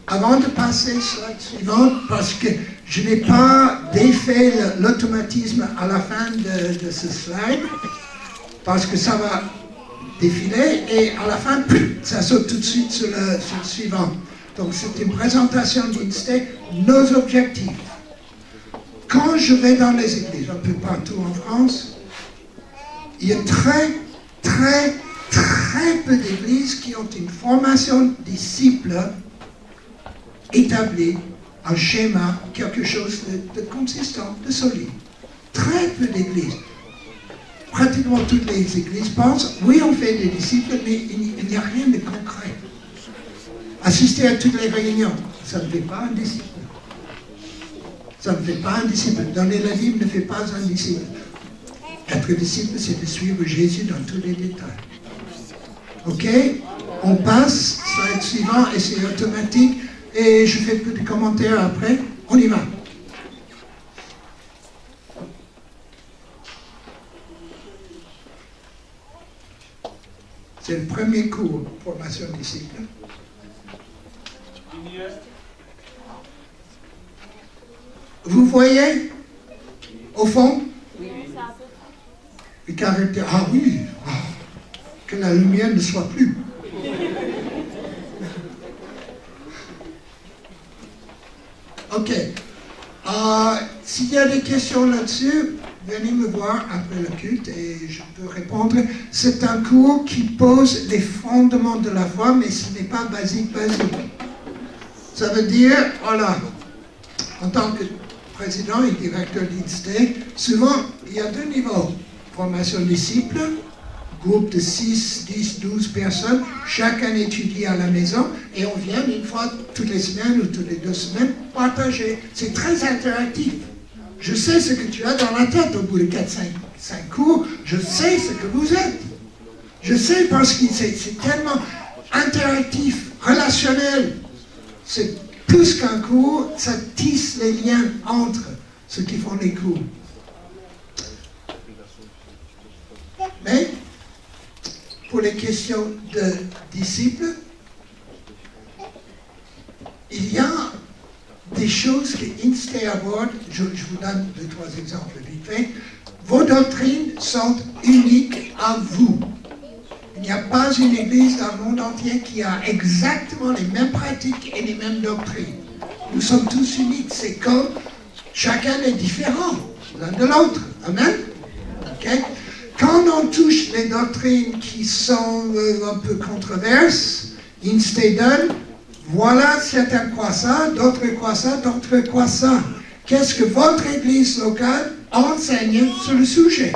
Avant de passer sur la suivante, parce que je n'ai pas défait l'automatisme à la fin de ce slide, parce que ça va défiler, et à la fin, ça saute tout de suite sur le suivant. Donc c'est une présentation d'INSTE, nos objectifs. Quand je vais dans les églises, un peu partout en France, il y a très peu d'églises qui ont une formation disciple établi un schéma, quelque chose de consistant, de solide. Très peu d'églises. Pratiquement toutes les églises pensent, oui, on fait des disciples, mais il n'y a rien de concret. Assister à toutes les réunions, ça ne fait pas un disciple. Ça ne fait pas un disciple. Donner la Bible ne fait pas un disciple. Être disciple, c'est de suivre Jésus dans tous les détails. Ok? On passe slide suivant et c'est automatique. Et je fais peu de commentaires après. On y va. C'est le premier cours, formation disciple. Vous voyez au fond le caractère. Ah oui, que la lumière ne soit plus. Ok. S'il y a des questions là-dessus, venez me voir après le culte et je peux répondre. C'est un cours qui pose les fondements de la foi, mais ce n'est pas basique. Ça veut dire, voilà, en tant que président et directeur d'INSTE, souvent il y a deux niveaux. Formation disciple, groupe de 6, 10, 12 personnes, chacun étudie à la maison et on vient une fois toutes les semaines ou toutes les 2 semaines partager. C'est très interactif. Je sais ce que tu as dans la tête au bout de 4-5 cours, je sais ce que vous êtes. Je sais parce que c'est tellement interactif, relationnel. C'est plus qu'un cours, ça tisse les liens entre ceux qui font les cours. Mais, pour les questions de disciples, il y a des choses que INSTE aborde. Je vous donne 2-3 exemples vite fait. Vos doctrines sont uniques à vous. Il n'y a pas une église dans le monde entier qui a exactement les mêmes pratiques et les mêmes doctrines. Nous sommes tous uniques. C'est comme chacun est différent l'un de l'autre. Amen? Okay? Quand on touche les doctrines qui sont un peu controverses, INSTE donne, voilà, certains croient ça, d'autres croient ça, d'autres croient ça. Qu'est-ce que votre église locale enseigne sur le sujet?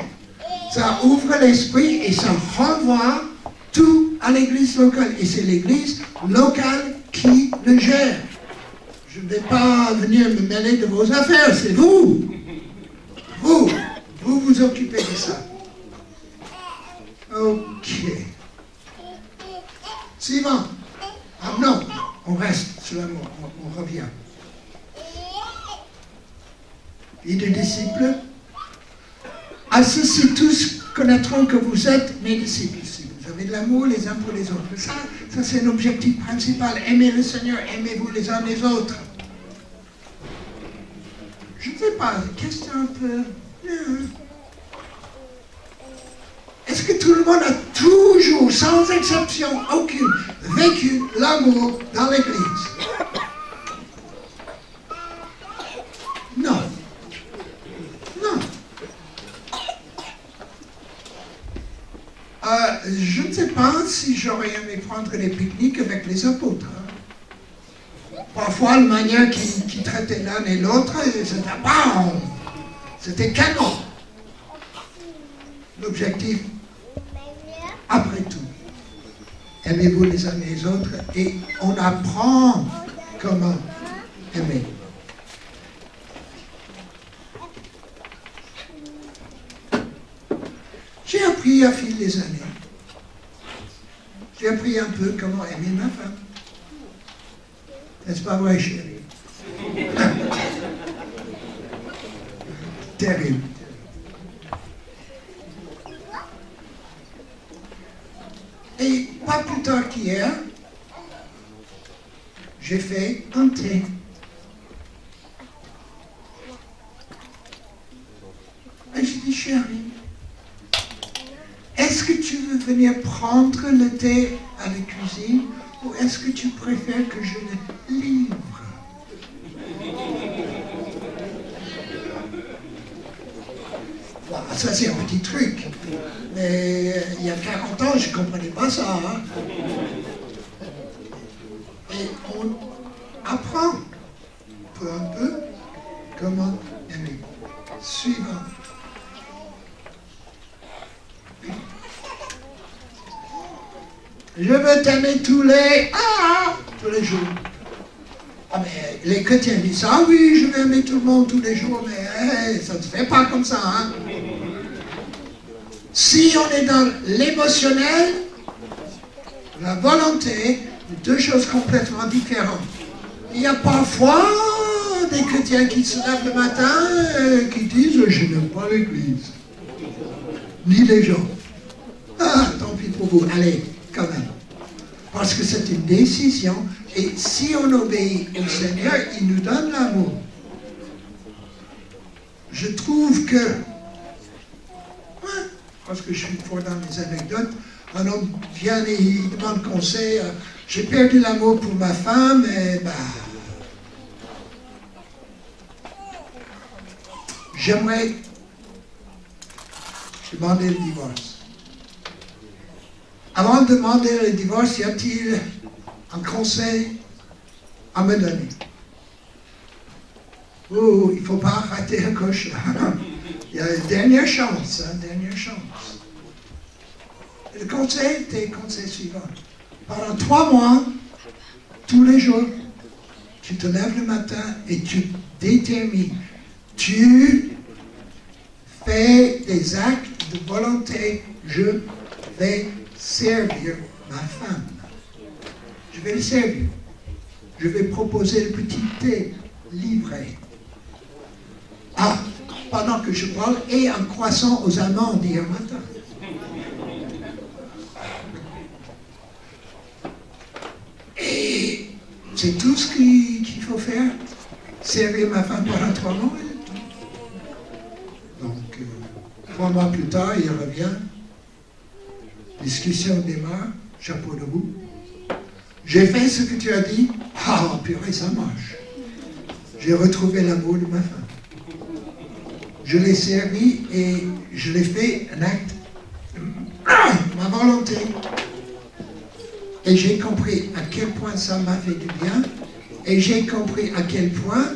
Ça ouvre l'esprit et ça renvoie tout à l'église locale. Et c'est l'église locale qui le gère. Je ne vais pas venir me mêler de vos affaires, c'est vous. Vous vous occupez de ça. Ok. Suivant. Ah non, on reste sur le mot, on revient. Vie de disciples. À ceci tous connaîtront que vous êtes mes disciples. Si vous avez de l'amour les uns pour les autres. Ça c'est l'objectif principal. Aimez le Seigneur, aimez-vous les uns les autres. Je ne sais pas, question un peu... Est-ce que tout le monde a toujours, sans exception aucune, vécu l'amour dans l'Église? Non. Non. Je ne sais pas si j'aurais aimé prendre des pique-niques avec les apôtres. Parfois, la manière qu'ils traitaient l'un et l'autre, c'était canon. L'objectif, après tout, aimez-vous les uns les autres et on apprend comment aimer. J'ai appris à fil des années. J'ai appris un peu comment aimer ma femme. N'est-ce pas vrai, chérie? Terrible. Et pas plus tard qu'hier, j'ai fait un thé. Et j'ai dit, chérie, est-ce que tu veux venir prendre le thé à la cuisine ou est-ce que tu préfères que je le livre? Bon, ça c'est un petit truc. Mais il y a 40 ans, je ne comprenais pas ça. Hein? Et on apprend peu à peu comment aimer. Suivant. Je veux t'aimer tous les jours. Ah mais les chrétiens disent ah oui, je vais aimer tout le monde tous les jours, mais ça ne se fait pas comme ça. Hein? Si on est dans l'émotionnel, la volonté, Deux choses complètement différentes. Il y a parfois des chrétiens qui se lèvent le matin et qui disent « Je n'aime pas l'Église. » Ni les gens. Ah, tant pis pour vous. Allez, quand même. Parce que c'est une décision. Et si on obéit au Seigneur, il nous donne l'amour. Je trouve que, parce que je suis fort dans les anecdotes, un homme vient et il demande conseil. J'ai perdu l'amour pour ma femme et j'aimerais demander le divorce. Avant de demander le divorce, y a-t-il un conseil à me donner? Oh, il ne faut pas rater un coche. Il y a une dernière chance, dernière chance. Et le conseil était le conseil suivant. Pendant 3 mois, tous les jours, tu te lèves le matin et tu détermines. Tu fais des actes de volonté. Je vais servir ma femme. Je vais le servir. Je vais proposer le petit thé livré. Ah, pendant que je parle, et un croissant aux amandes hier matin. Et c'est tout ce qu'il faut faire. Servir ma femme pendant 3 mois. Donc, 3 mois plus tard, il revient. Discussion démarre. Chapeau de roue. J'ai fait ce que tu as dit. Ah, purée, ça marche. J'ai retrouvé l'amour de ma femme. Je l'ai servi et je l'ai fait un acte. Ma volonté. Et j'ai compris à quel point ça m'a fait du bien. Et j'ai compris à quel point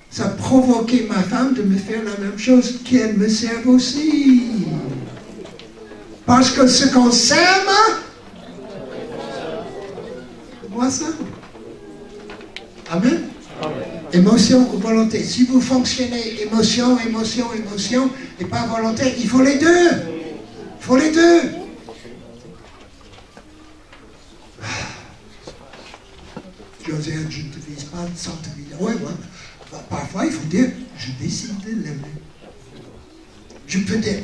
ça provoquait ma femme de me faire la même chose, qu'elle me serve aussi. Parce que ce qu'on s'aime, moi ça. Amen. Émotion ou volonté. Si vous fonctionnez émotion, émotion, émotion, et pas volonté, il faut les deux. Il faut les deux. José, je ne te vise pas sans te viser. Ouais. Parfois, il faut dire, je décide de l'aimer. Je peux dire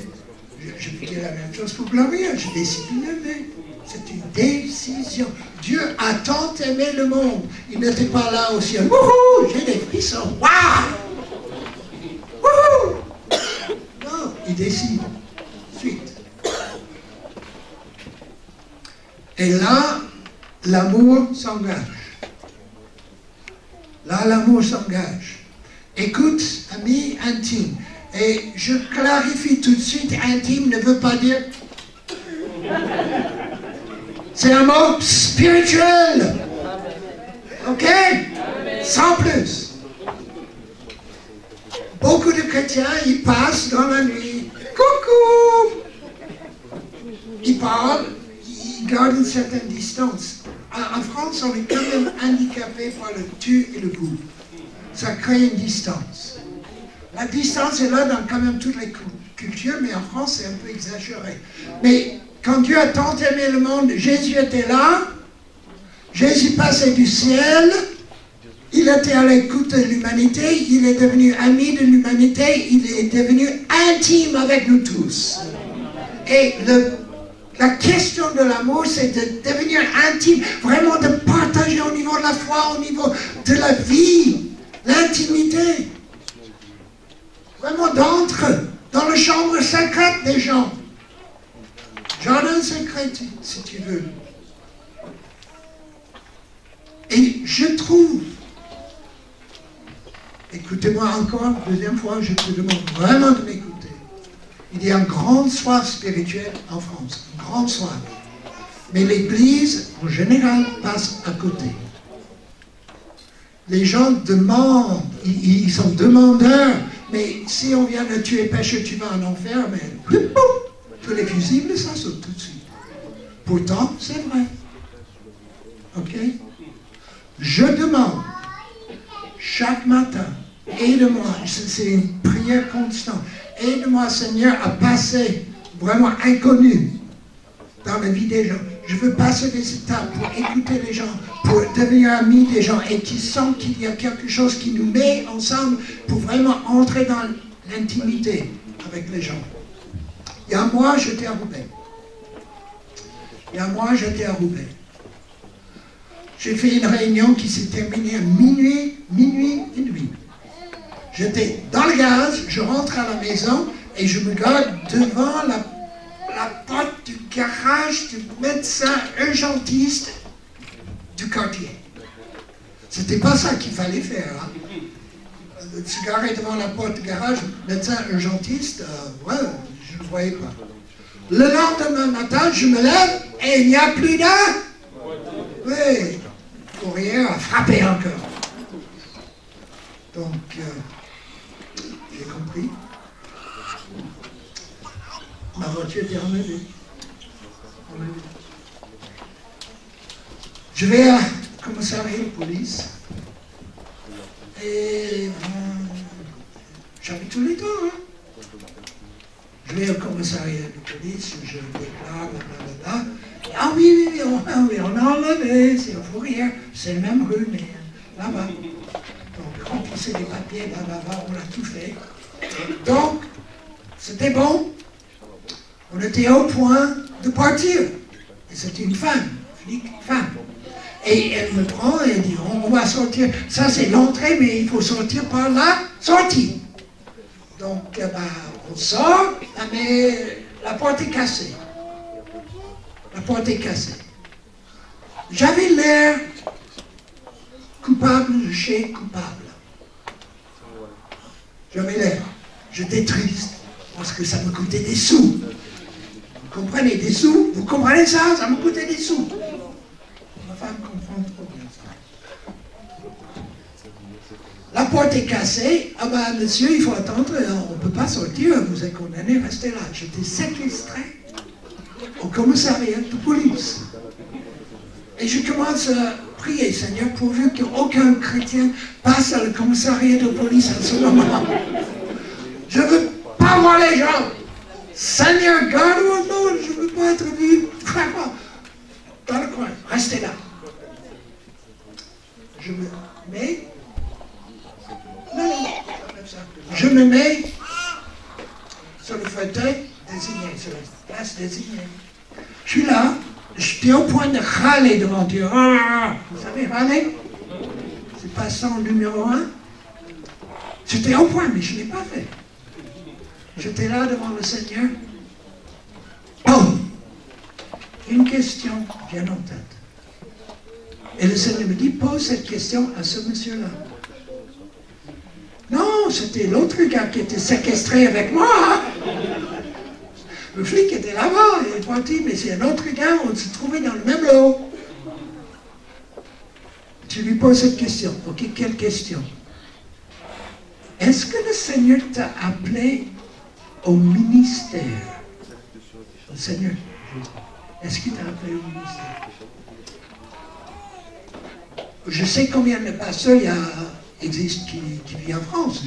la même chose pour Gloria, je décide de l'aimer. C'est une décision. Dieu a tant aimé le monde. Il n'était pas là au ciel. Wouhou, j'ai des frissons. Waouh! Wouhou! Non, il décide. Suite. Et là, l'amour s'engage. Là, l'amour s'engage. Écoute, ami intime. Et je clarifie tout de suite, intime ne veut pas dire... C'est un mot spirituel. Ok? Sans plus. Beaucoup de chrétiens, ils passent dans la nuit. Coucou! Ils parlent, ils gardent une certaine distance. En France, on est quand même handicapé par le tu et le vous. Ça crée une distance. La distance est là dans quand même toutes les cultures, mais en France, c'est un peu exagéré. Mais quand Dieu a tant aimé le monde, Jésus était là, Jésus passait du ciel, il était à l'écoute de l'humanité, il est devenu ami de l'humanité, il est devenu intime avec nous tous. Et la question de l'amour, c'est de devenir intime, vraiment de partager au niveau de la foi, au niveau de la vie, l'intimité. Vraiment d'entrer dans la chambre secrète des gens. Jardin secret, si tu veux. Et je trouve, écoutez-moi encore, deuxième fois, je te demande vraiment de m'écouter. Il y a une grande soif spirituelle en France, une grande soif. Mais l'Église, en général, passe à côté. Les gens demandent, ils sont demandeurs, mais si on vient de tuer péché, tu vas en enfer, mais tous les fusibles, ça saute tout de suite. Pourtant, c'est vrai. Ok? Je demande, chaque matin, aide-moi, c'est une prière constante, aide-moi, Seigneur, à passer vraiment inconnu dans la vie des gens. Je veux passer des étapes pour écouter les gens, pour devenir ami des gens et qui sentent qu'il y a quelque chose qui nous met ensemble pour vraiment entrer dans l'intimité avec les gens. Il y a un mois, j'étais à Roubaix. J'ai fait une réunion qui s'est terminée à minuit et demi. J'étais dans le gaz, je rentre à la maison et je me garde devant la porte du garage du médecin urgentiste du quartier. C'était pas ça qu'il fallait faire. Hein. Se garer devant la porte du garage, médecin urgentiste, ouais, je ne le voyais pas. Le lendemain matin, je me lève et il n'y a plus d'un. Oui, le courrier a frappé encore. Donc, j'ai compris. Ma voiture était enlevée. Je vais à commissariat de police. Et j'habite tous les temps. Hein. Je vais au commissariat de police, je déclare, blablabla. Ah oui, on a enlevé, c'est au Fourrière, c'est la même rue, mais là-bas. Donc, remplissez les papiers, blablabla, on a tout fait. Donc, c'était bon. On était au point de partir. Et c'était une femme, flic, femme. Et elle me prend et elle dit, on va sortir. Ça, c'est l'entrée, mais il faut sortir par la sortie. Donc, on sort, mais la porte est cassée. La porte est cassée. J'avais l'air coupable de chez coupable. J'avais l'air. J'étais triste parce que ça me coûtait des sous. Vous comprenez, des sous? Vous comprenez ça? Ça me coûtait des sous. Ma femme comprend trop bien ça. La porte est cassée. Ah ben, monsieur, il faut attendre. On ne peut pas sortir. Vous êtes condamné, restez là. J'étais séquestré au commissariat de police. Et je commence à prier, Seigneur, pourvu qu'aucun chrétien passe à le commissariat de police à ce moment. Je ne veux pas voir les gens. Seigneur, garde-moi, non, je ne veux pas être vu. Vraiment, dans le coin, restez là. Je me mets. Non, je me mets sur le fauteuil désigné, sur la place désignée. Je suis là, j'étais au point de râler devant Dieu. Vous savez, râler? C'est pas ça en numéro 1. J'étais au point, mais je ne l'ai pas fait. J'étais là devant le Seigneur. Oh! Une question vient en tête. Et le Seigneur me dit, pose cette question à ce monsieur-là. Non, c'était l'autre gars qui était séquestré avec moi. Le flic était là-bas, il est parti, mais c'est un autre gars, on se trouvait dans le même lot. Tu lui poses cette question. Ok, quelle question? Est-ce que le Seigneur t'a appelé au ministère? Le Seigneur, est-ce qu'il t'a appelé au ministère? Je sais combien de pasteurs existent qui vivent en France.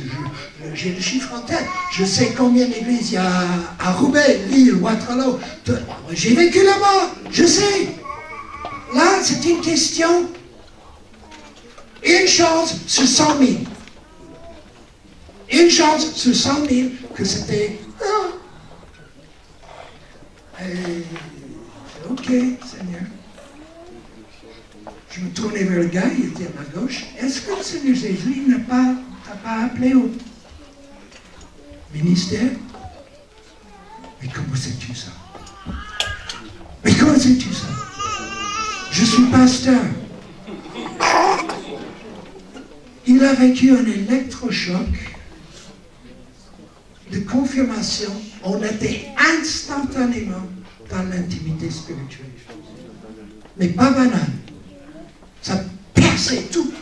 J'ai le chiffre en tête. Je sais combien d'églises il y a à Roubaix, Lille, Waterloo. J'ai vécu là-bas, je sais. Là, c'est une question. Une chance sur 100 000. Une chance sur 100 000 que c'était... Ok, Seigneur. Je me tournais vers le gars, il était à ma gauche. Est-ce que le Seigneur Jésus t'a pas appelé au ministère? Mais comment sais-tu ça? Mais comment sais-tu ça? Je suis pasteur. Il a vécu un électrochoc de confirmation. On était instantanément dans l'intimité spirituelle. Mais pas banal. Ça perçait tout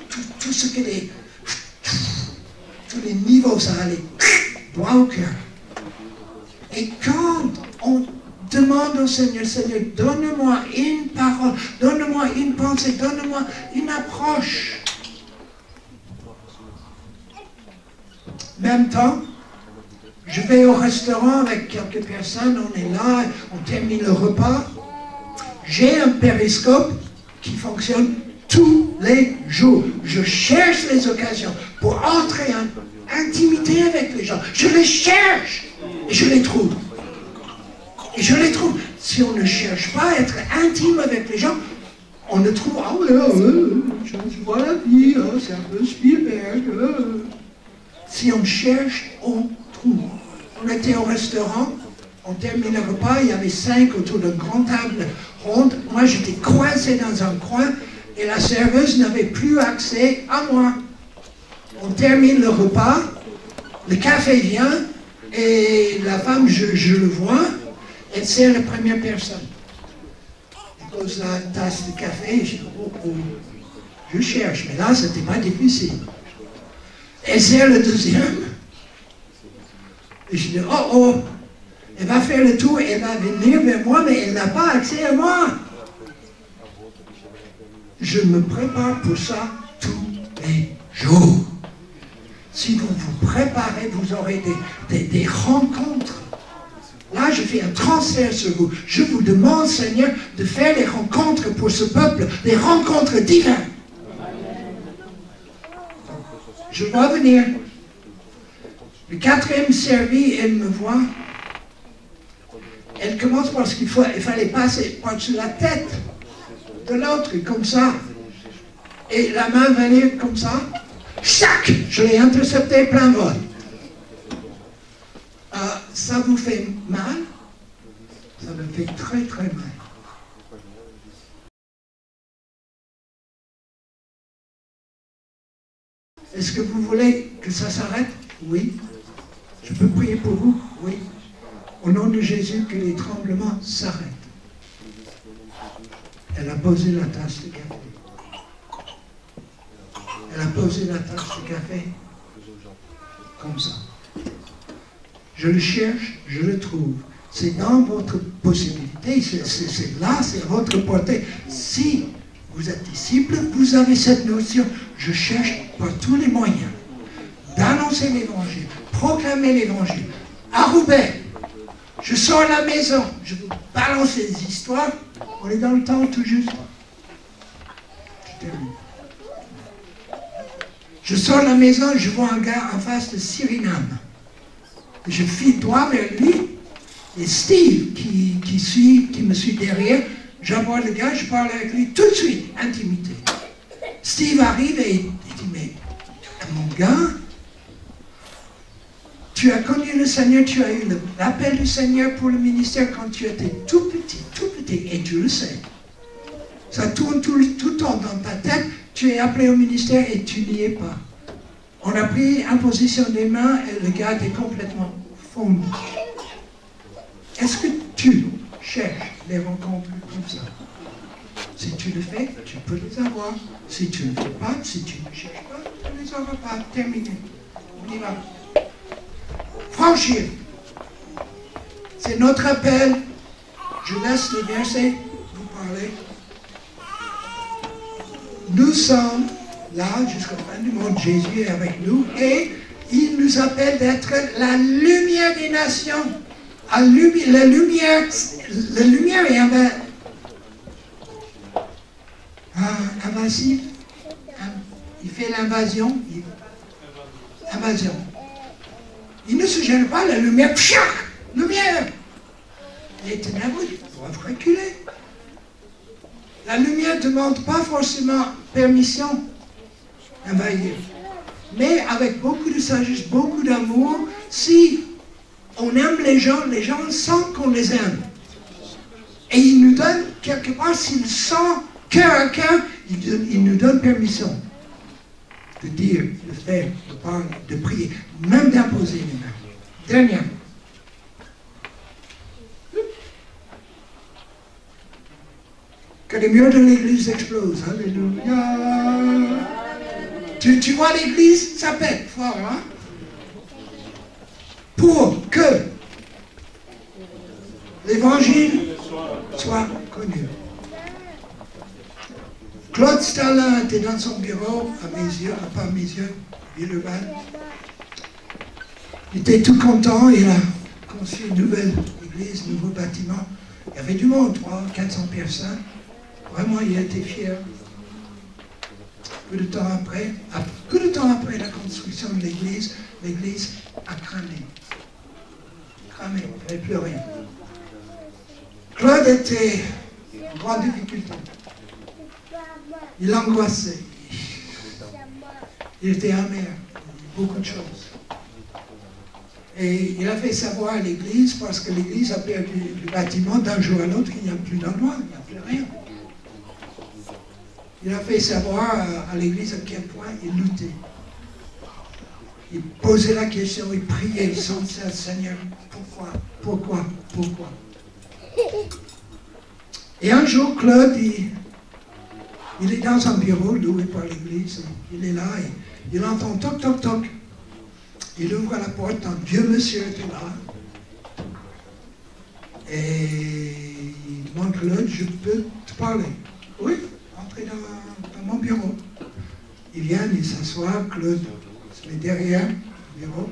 ce que tous les niveaux, ça allait droit au cœur. Et quand on demande au Seigneur, Seigneur, donne-moi une parole, donne-moi une pensée, donne-moi une approche. Même temps, je vais au restaurant avec quelques personnes, on est là, on termine le repas. J'ai un périscope qui fonctionne tous les jours. Je cherche les occasions pour entrer en intimité avec les gens. Je les cherche et je les trouve. Et je les trouve. Si on ne cherche pas à être intime avec les gens, on ne trouve, ah ouais, je vois la vie, c'est un peu Spielberg. Si on cherche, on trouve. On était au restaurant, on termine le repas, il y avait 5 autour d'une grande table ronde. Moi, j'étais coincé dans un coin et la serveuse n'avait plus accès à moi. On termine le repas, le café vient et la femme, je le vois, elle sert la première personne. Elle pose la tasse de café et je dis, je cherche, mais là, c'était pas difficile. Elle sert le deuxième. Et je dis, elle va faire le tour, elle va venir vers moi, mais elle n'a pas accès à moi. Je me prépare pour ça tous les jours. Si vous vous préparez, vous aurez des rencontres. Là, je fais un transfert sur vous. Je vous demande, Seigneur, de faire des rencontres pour ce peuple, des rencontres divines. Je dois venir. Le 4e servi, elle me voit. Elle commence parce qu'il fallait passer par-dessus la tête de l'autre, comme ça. Et la main venait comme ça. Chac! Je l'ai intercepté plein vol. Ça vous fait mal? Ça me fait très très mal. Est-ce que vous voulez que ça s'arrête? Oui. Je peux prier pour vous? Oui. Au nom de Jésus, que les tremblements s'arrêtent. Elle a posé la tasse de café. Elle a posé la tasse de café comme ça. Je le cherche, je le trouve. C'est dans votre possibilité, c'est là, c'est votre portée. Si vous êtes disciple, vous avez cette notion. Je cherche par tous les moyens d'annoncer l'évangile, proclamer l'évangile. À Roubaix, je sors de la maison, je vous balance les histoires. On est dans le temps tout juste. Je termine. Je sors de la maison, je vois un gars en face de Suriname. Je file droit vers lui. Et Steve, qui me suit derrière, j'aborde le gars, je parle avec lui tout de suite, intimité. Steve arrive et il dit, mais mon gars, tu as connu le Seigneur, tu as eu l'appel du Seigneur pour le ministère quand tu étais tout petit, et tu le sais. Ça tourne tout le temps dans ta tête, tu es appelé au ministère et tu n'y es pas. On a pris imposition des mains et le gars est complètement fondu. Est-ce que tu cherches les rencontres comme ça? Si tu le fais, tu peux les avoir. Si tu ne le fais pas, si tu ne cherches pas, tu ne les auras pas. Terminé. On y va. Franchir. C'est notre appel. Je laisse le verset vous parler. Nous sommes là jusqu'à la fin du monde. Jésus est avec nous et il nous appelle d'être la lumière des nations. La lumière est invasive. Il fait l'invasion. Invasion. Il ne se gêne pas, la lumière, lumière. Les ténèbres doivent reculer. La lumière ne demande pas forcément permission d'envahir. Mais avec beaucoup de sagesse, beaucoup d'amour, si on aime les gens sentent qu'on les aime. Et ils nous donnent, quelque part, s'ils sentent cœur à cœur, ils nous donnent permission de dire, de faire, de parler, de prier, même d'imposer les mains. Dernière. Que les murs de l'église explosent. Alléluia. Tu vois l'église, ça pète fort, hein? Pour que l'évangile soit connu. Claude Stalin était dans son bureau, à mes yeux, pas à mes yeux, Villeurbanne. Il était tout content, il a conçu une nouvelle église, un nouveau bâtiment. Il y avait du monde, 300-400 personnes. Vraiment, il était fier. Peu de temps après la construction de l'église a cramé. Cramé, il n'y avait plus rien. Claude était en grande difficulté. Il angoissait. Il était amer. Beaucoup de choses. Et il a fait savoir à l'église, parce que l'église a perdu le bâtiment d'un jour à l'autre, il n'y a plus d'endroit, il n'y a plus rien. Il a fait savoir à l'église à quel point il luttait. Il posait la question, il priait sans cesse, Seigneur, pourquoi? Et un jour, Claude, il est dans un bureau loué par l'église, il est là, et il entend toc, toc, toc. Il ouvre la porte, un vieux monsieur était là. Et il demande, Claude, je peux te parler? Oui, entrez dans mon bureau. Il vient, il s'assoit, Claude se met derrière le bureau.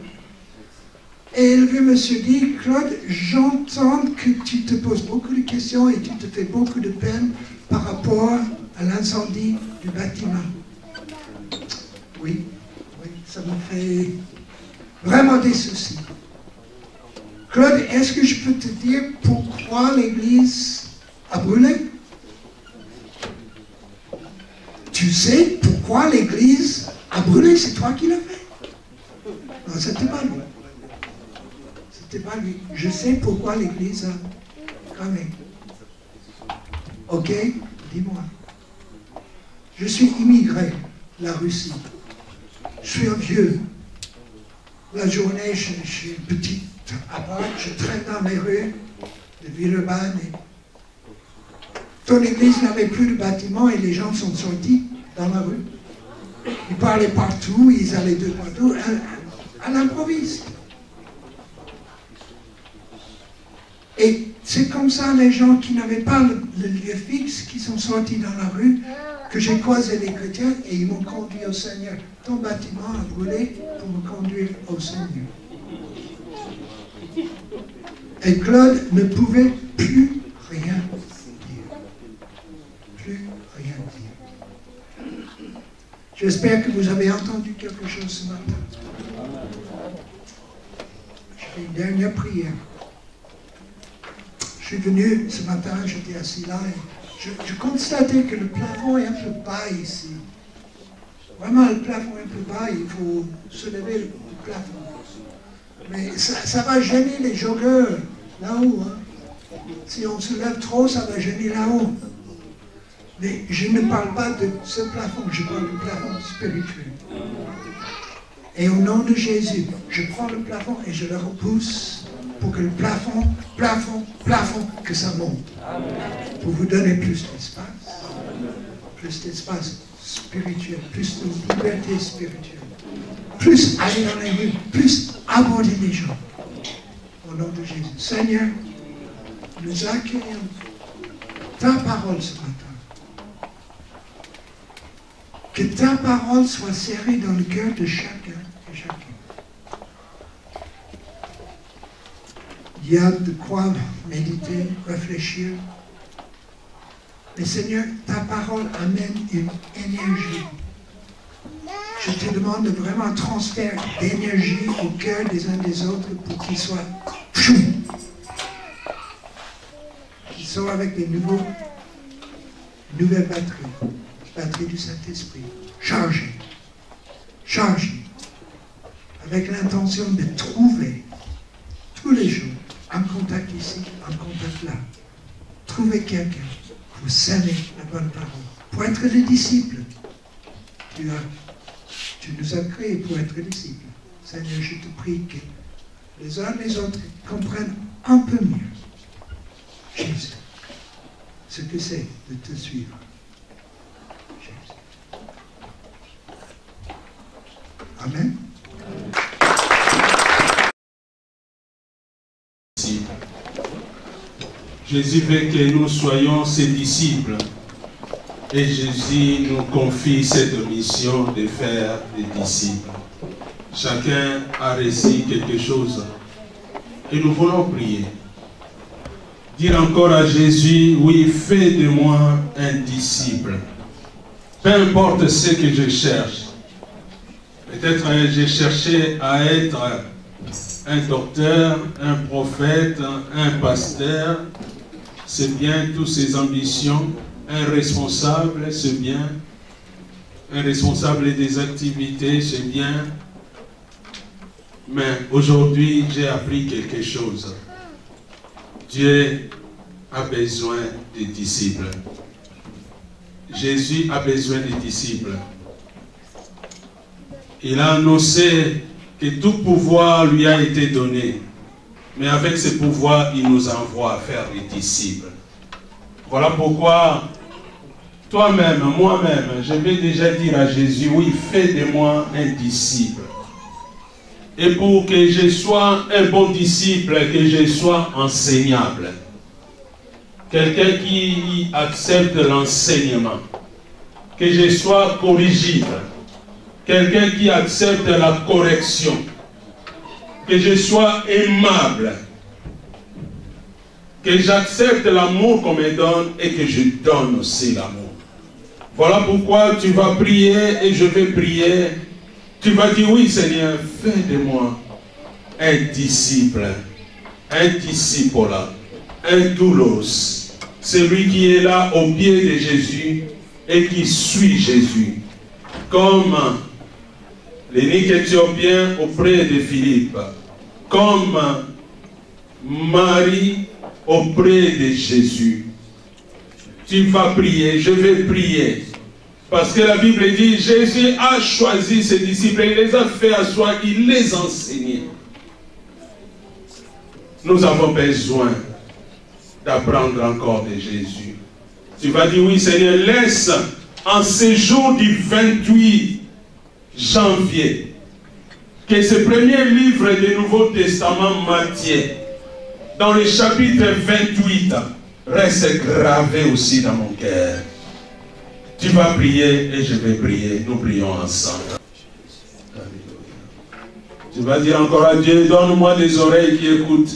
Et le vieux monsieur dit, Claude, j'entends que tu te poses beaucoup de questions et tu te fais beaucoup de peine par rapport à l'incendie du bâtiment. Oui, ça me fait vraiment des soucis. Claude, est-ce que je peux te dire pourquoi l'église a brûlé? Tu sais pourquoi l'église a brûlé? C'est toi qui l'as fait. Non, c'était pas lui. C'était pas lui. Je sais pourquoi l'église a cramé. Ok? Dis-moi. Je suis immigré, la Russie. Je suis un vieux. La journée, je suis petite à part, je traîne dans les rues de Villeurbanne. Ton église n'avait plus de bâtiment et les gens sont sortis dans la rue. Ils parlaient partout, ils allaient de partout, à l'improviste. Et c'est comme ça, les gens qui n'avaient pas le lieu fixe, qui sont sortis dans la rue, que j'ai croisé les chrétiens et ils m'ont conduit au Seigneur. Ton bâtiment a brûlé pour me conduire au Seigneur. Et Claude ne pouvait plus rien dire. Plus rien dire. J'espère que vous avez entendu quelque chose ce matin. Je fais une dernière prière. Je suis venu ce matin, j'étais assis là et je constatais que le plafond est un peu bas ici. Vraiment, le plafond est un peu bas, il faut se lever le plafond. Mais ça va gêner les joggeurs là-haut. Hein. Si on se lève trop, ça va gêner là-haut. Mais je ne parle pas de ce plafond, je parle du plafond spirituel. Et au nom de Jésus, je prends le plafond et je le repousse pour que le plafond, que ça monte. Pour vous donner plus d'espace spirituel, plus de liberté spirituelle, plus aller dans les rues, plus aborder les gens. Au nom de Jésus. Seigneur, nous accueillons ta parole ce matin. Que ta parole soit serrée dans le cœur de chacun et chacune. Il y a de quoi méditer, réfléchir. Mais Seigneur, ta parole amène une énergie. Je te demande de vraiment un transfert d'énergie au cœur des uns des autres pour qu'ils soient avec des nouvelles batteries du Saint-Esprit, chargées, avec l'intention de trouver tous les jours un contact ici, un contact là. Trouver quelqu'un pour saluer la bonne parole, pour être des disciples. Tu nous as créés pour être disciples. Seigneur, je te prie que les uns les autres comprennent un peu mieux, Jésus, ce que c'est de te suivre. Jésus. Amen. Jésus veut que nous soyons ses disciples. Et Jésus nous confie cette mission de faire des disciples. Chacun a reçu quelque chose. Et nous voulons prier. Dire encore à Jésus, oui, fais de moi un disciple. Peu importe ce que je cherche. Peut-être j'ai cherché à être un docteur, un prophète, un pasteur. C'est bien toutes ces ambitions. Un responsable, c'est bien. Un responsable des activités, c'est bien. Mais aujourd'hui, j'ai appris quelque chose. Dieu a besoin des disciples. Jésus a besoin des disciples. Il a annoncé que tout pouvoir lui a été donné. Mais avec ce pouvoir, il nous envoie à faire des disciples. Voilà pourquoi, toi-même, moi-même, je vais déjà dire à Jésus, oui, fais de moi un disciple. Et pour que je sois un bon disciple, que je sois enseignable. Quelqu'un qui accepte l'enseignement. Que je sois corrigible. Quelqu'un qui accepte la correction. Que je sois aimable. Que j'accepte l'amour qu'on me donne et que je donne aussi l'amour. Voilà pourquoi tu vas prier et je vais prier. Tu vas dire, oui Seigneur, fais de moi un disciple, un disciple, un doulos, celui qui est là au pied de Jésus et qui suit Jésus, comme l'eunuque éthiopien auprès de Philippe, comme Marie auprès de Jésus. Tu vas prier, je vais prier. Parce que la Bible dit, Jésus a choisi ses disciples, il les a fait asseoir, il les a enseignés. Nous avons besoin d'apprendre encore de Jésus. Tu vas dire, oui Seigneur, laisse en ce jour du 28 janvier, que ce premier livre du Nouveau Testament, Matthieu, dans le chapitre 28, reste gravé aussi dans mon cœur. Tu vas prier et je vais prier. Nous prions ensemble. Tu vas dire encore à Dieu, donne-moi des oreilles qui écoutent.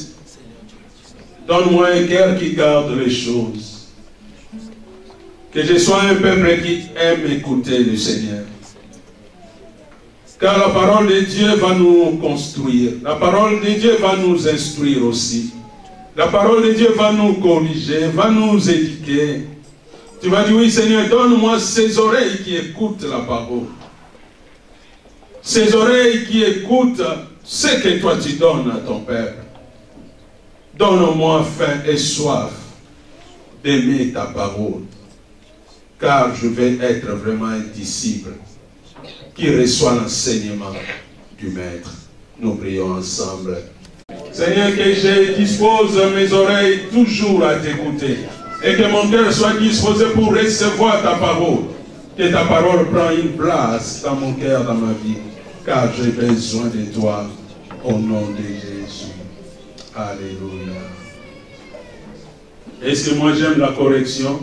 Donne-moi un cœur qui garde les choses. Que je sois un peuple qui aime écouter le Seigneur. Car la parole de Dieu va nous construire. La parole de Dieu va nous instruire aussi. La parole de Dieu va nous corriger, va nous éduquer. Tu vas dire, oui Seigneur, donne-moi ces oreilles qui écoutent la parole. Ces oreilles qui écoutent ce que toi tu donnes à ton peuple. Donne-moi faim et soif d'aimer ta parole. Car je vais être vraiment un disciple qui reçoit l'enseignement du Maître. Nous prions ensemble. Seigneur, que je dispose mes oreilles toujours à t'écouter. Et que mon cœur soit disposé pour recevoir ta parole. Que ta parole prenne une place dans mon cœur, dans ma vie. Car j'ai besoin de toi. Au nom de Jésus. Alléluia. Est-ce que moi j'aime la correction?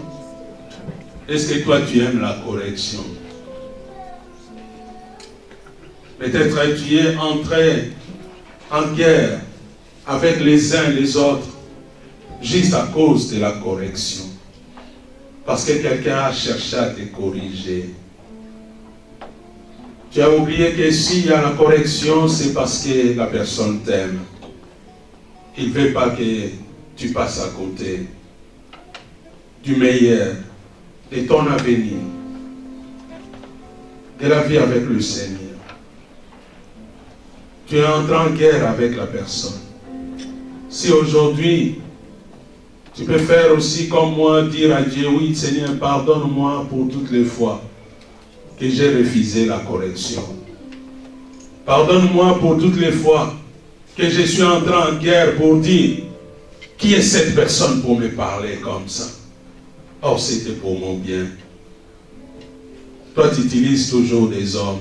Est-ce que toi tu aimes la correction? Peut-être tu es entré en guerre avec les uns et les autres. Juste à cause de la correction. Parce que quelqu'un a cherché à te corriger. Tu as oublié que s'il y a la correction, c'est parce que la personne t'aime. Il ne veut pas que tu passes à côté du meilleur, de ton avenir, de la vie avec le Seigneur. Tu es entré en guerre avec la personne. Si aujourd'hui, tu peux faire aussi comme moi, dire à Dieu, oui Seigneur, pardonne-moi pour toutes les fois que j'ai refusé la correction. Pardonne-moi pour toutes les fois que je suis entré en guerre pour dire, qui est cette personne pour me parler comme ça? Oh, c'était pour mon bien. Toi, tu utilises toujours des hommes.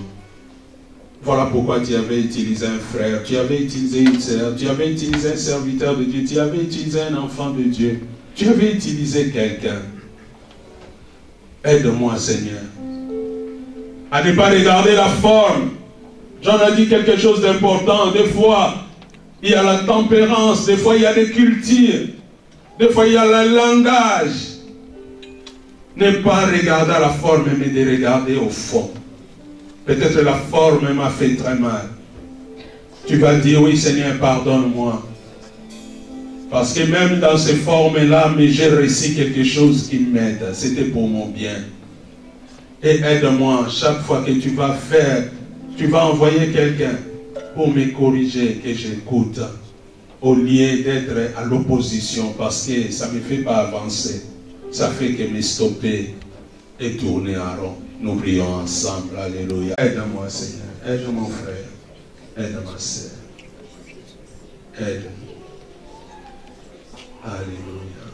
Voilà pourquoi tu avais utilisé un frère, tu avais utilisé une sœur, tu avais utilisé un serviteur de Dieu, tu avais utilisé un enfant de Dieu, tu avais utilisé quelqu'un. Aide-moi, Seigneur, à ne pas regarder la forme. J'en ai dit quelque chose d'important. Des fois, il y a la tempérance, des fois, il y a des cultures. Des fois, il y a le langage. Ne pas regarder à la forme, mais de regarder au fond. Peut-être la forme m'a fait très mal. Tu vas dire, oui Seigneur, pardonne-moi. Parce que même dans ces formes-là, mais j'ai réussi quelque chose qui m'aide. C'était pour mon bien. Et aide-moi, chaque fois que tu vas faire, tu vas envoyer quelqu'un pour me corriger, que j'écoute, au lieu d'être à l'opposition, parce que ça ne me fait pas avancer. Ça fait que me stopper et tourner en rond. Nous prions ensemble. Alléluia. Aide-moi, Seigneur. Aide mon frère. Aide ma soeur. Aide. Alléluia.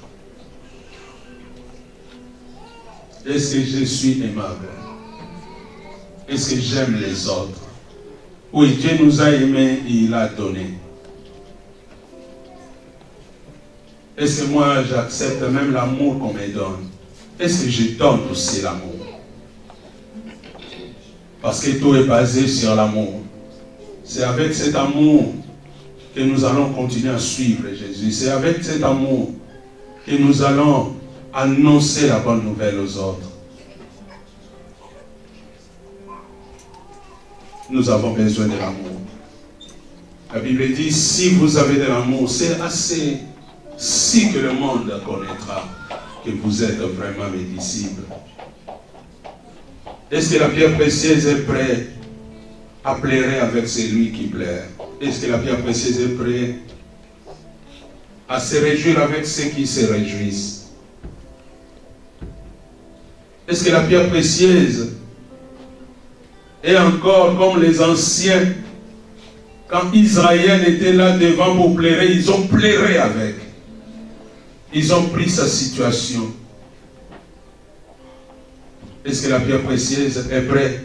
Est-ce que je suis aimable? Est-ce que j'aime les autres? Oui, Dieu nous a aimés et il a donné. Est-ce que moi j'accepte même l'amour qu'on me donne? Est-ce que je donne aussi l'amour? Parce que tout est basé sur l'amour. C'est avec cet amour que nous allons continuer à suivre Jésus. C'est avec cet amour que nous allons annoncer la bonne nouvelle aux autres. Nous avons besoin de l'amour. La Bible dit, si vous avez de l'amour, c'est assez si que le monde connaîtra que vous êtes vraiment mes disciples. Est-ce que la pierre précieuse est prête à pleurer avec celui qui pleure? Est-ce que la pierre précieuse est prête à se réjouir avec ceux qui se réjouissent? Est-ce que la pierre précieuse est encore comme les anciens? Quand Israël était là devant pour pleurer, ils ont pleuré avec. Ils ont pris sa situation. Est-ce que la pierre précieuse est prête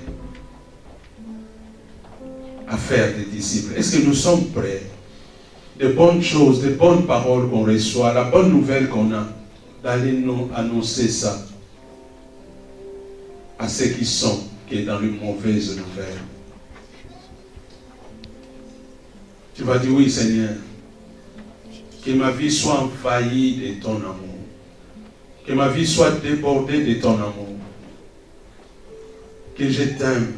à faire des disciples? Est-ce que nous sommes prêts? De bonnes choses, de bonnes paroles qu'on reçoit, la bonne nouvelle qu'on a, d'aller nous annoncer ça à ceux qui sont dans les mauvaises nouvelles. Tu vas dire, oui Seigneur, que ma vie soit envahie de ton amour. Que ma vie soit débordée de ton amour. Que je t'aime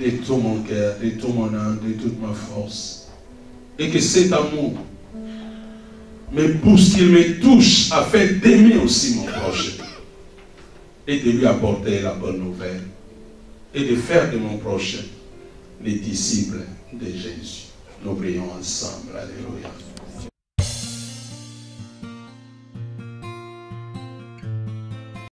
de tout mon cœur, de tout mon âme, de toute ma force. Et que cet amour me pousse, qu'il me touche afin d'aimer aussi mon prochain. Et de lui apporter la bonne nouvelle. Et de faire de mon prochain les disciples de Jésus. Nous prions ensemble. Alléluia.